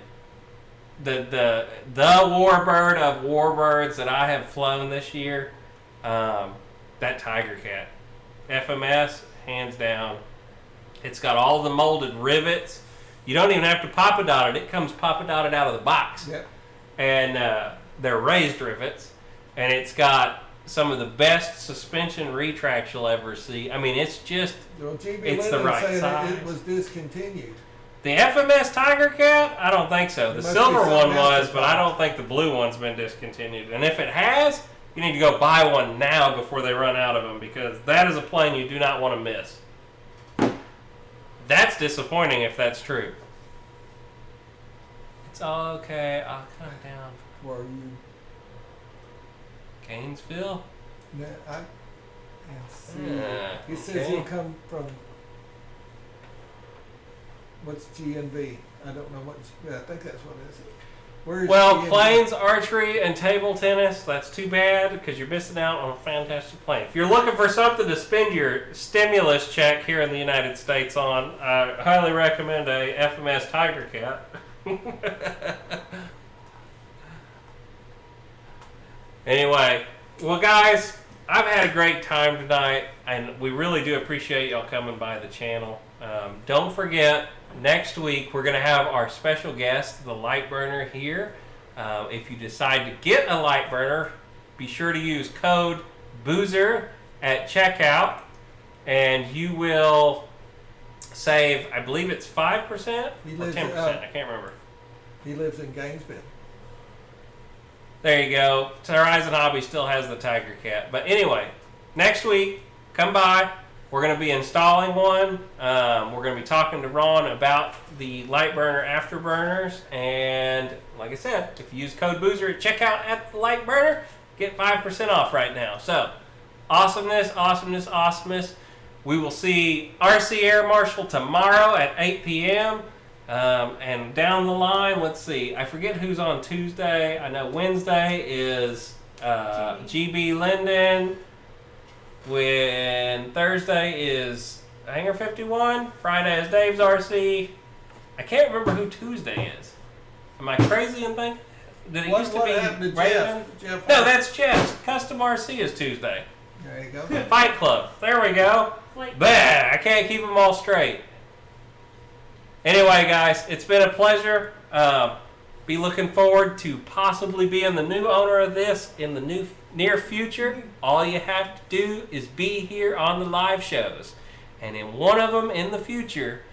the warbird of warbirds that I have flown this year, that Tiger Cat, FMS, hands down. It's got all the molded rivets. You don't even have to pop it dotted. It comes pop dotted out of the box. Yep. And they're raised rivets, and it's got some of the best suspension retracts you'll ever see. I mean, it's just, Well, GB it's the Lennon right said size. it was discontinued. The FMS Tiger Cat, I don't think so. The It must silver be one something else was, to but buy. I don't think the blue one's been discontinued. And if it has, you need to go buy one now before they run out of them, because that is a plane you do not want to miss. That's disappointing if that's true. It's all okay. I'll come down. Were you? Gainesville? No, let's see. He says okay. he'll come from. What's GNB? I don't know what. I think that's what it is. Where's Well, GNB? planes, archery, and table tennis, that's too bad because you're missing out on a fantastic plane. If you're looking for something to spend your stimulus check here in the United States on, I highly recommend a FMS Tiger Cat. Anyway, well, guys, I've had a great time tonight. And we really do appreciate y'all coming by the channel. Don't forget, next week we're going to have our special guest, the light burner, here. If you decide to get a light burner, be sure to use code BOOZER at checkout, and you will save, I believe it's 5% or 10%. I can't remember. He lives in Gainesville. There you go. Horizon Hobby still has the Tiger Cat. But anyway, next week, come by. We're going to be installing one. We're going to be talking to Ron about the light burner afterburners. And like I said, if you use code BOOZER at checkout at the light burner, get 5% off right now. So, awesomeness, awesomeness, awesomeness. We will see RC Air Marshal tomorrow at 8 p.m. And down the line, let's see. I forget who's on Tuesday. I know Wednesday is GB Linden. When Thursday is Hangar 51. Friday is Dave's RC. I can't remember who Tuesday is. Am I crazy and think that it used to be Jeff? No, that's Jeff's. Custom RC is Tuesday. There you go. Fight Club. There we go. Bah, I can't keep them all straight. Anyway, guys, it's been a pleasure. Be looking forward to possibly being the new owner of this in the near future. All you have to do is be here on the live shows. And in one of them in the future,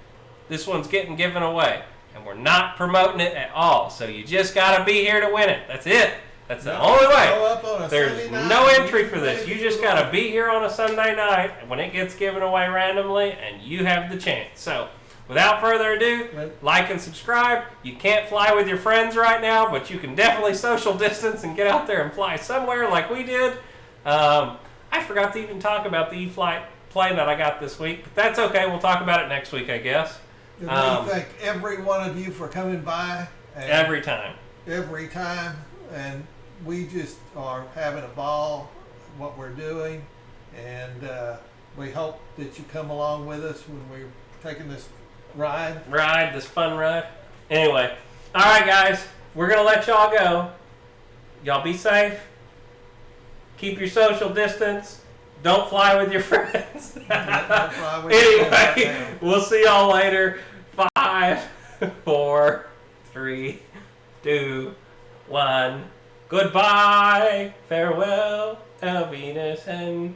this one's getting given away. And we're not promoting it at all. So you just got to be here to win it. That's it. That's the only way. There's no entry for this. You just got to be here on a Sunday night when it gets given away randomly, and you have the chance. So, without further ado, like and subscribe. You can't fly with your friends right now, but you can definitely social distance and get out there and fly somewhere like we did. I forgot to even talk about the E-Flite plane that I got this week, but that's okay. We'll talk about it next week, I guess. We thank every one of you for coming by. Every time. Every time. And we just are having a ball what we're doing. And we hope that you come along with us when we're taking this this fun ride. Anyway, all right, guys, we're gonna let y'all go. Y'all be safe. Keep your social distance. Don't fly with your friends. Anyway, we'll see y'all later. 5, 4, 3, 2, 1. Goodbye. Farewell, Venus and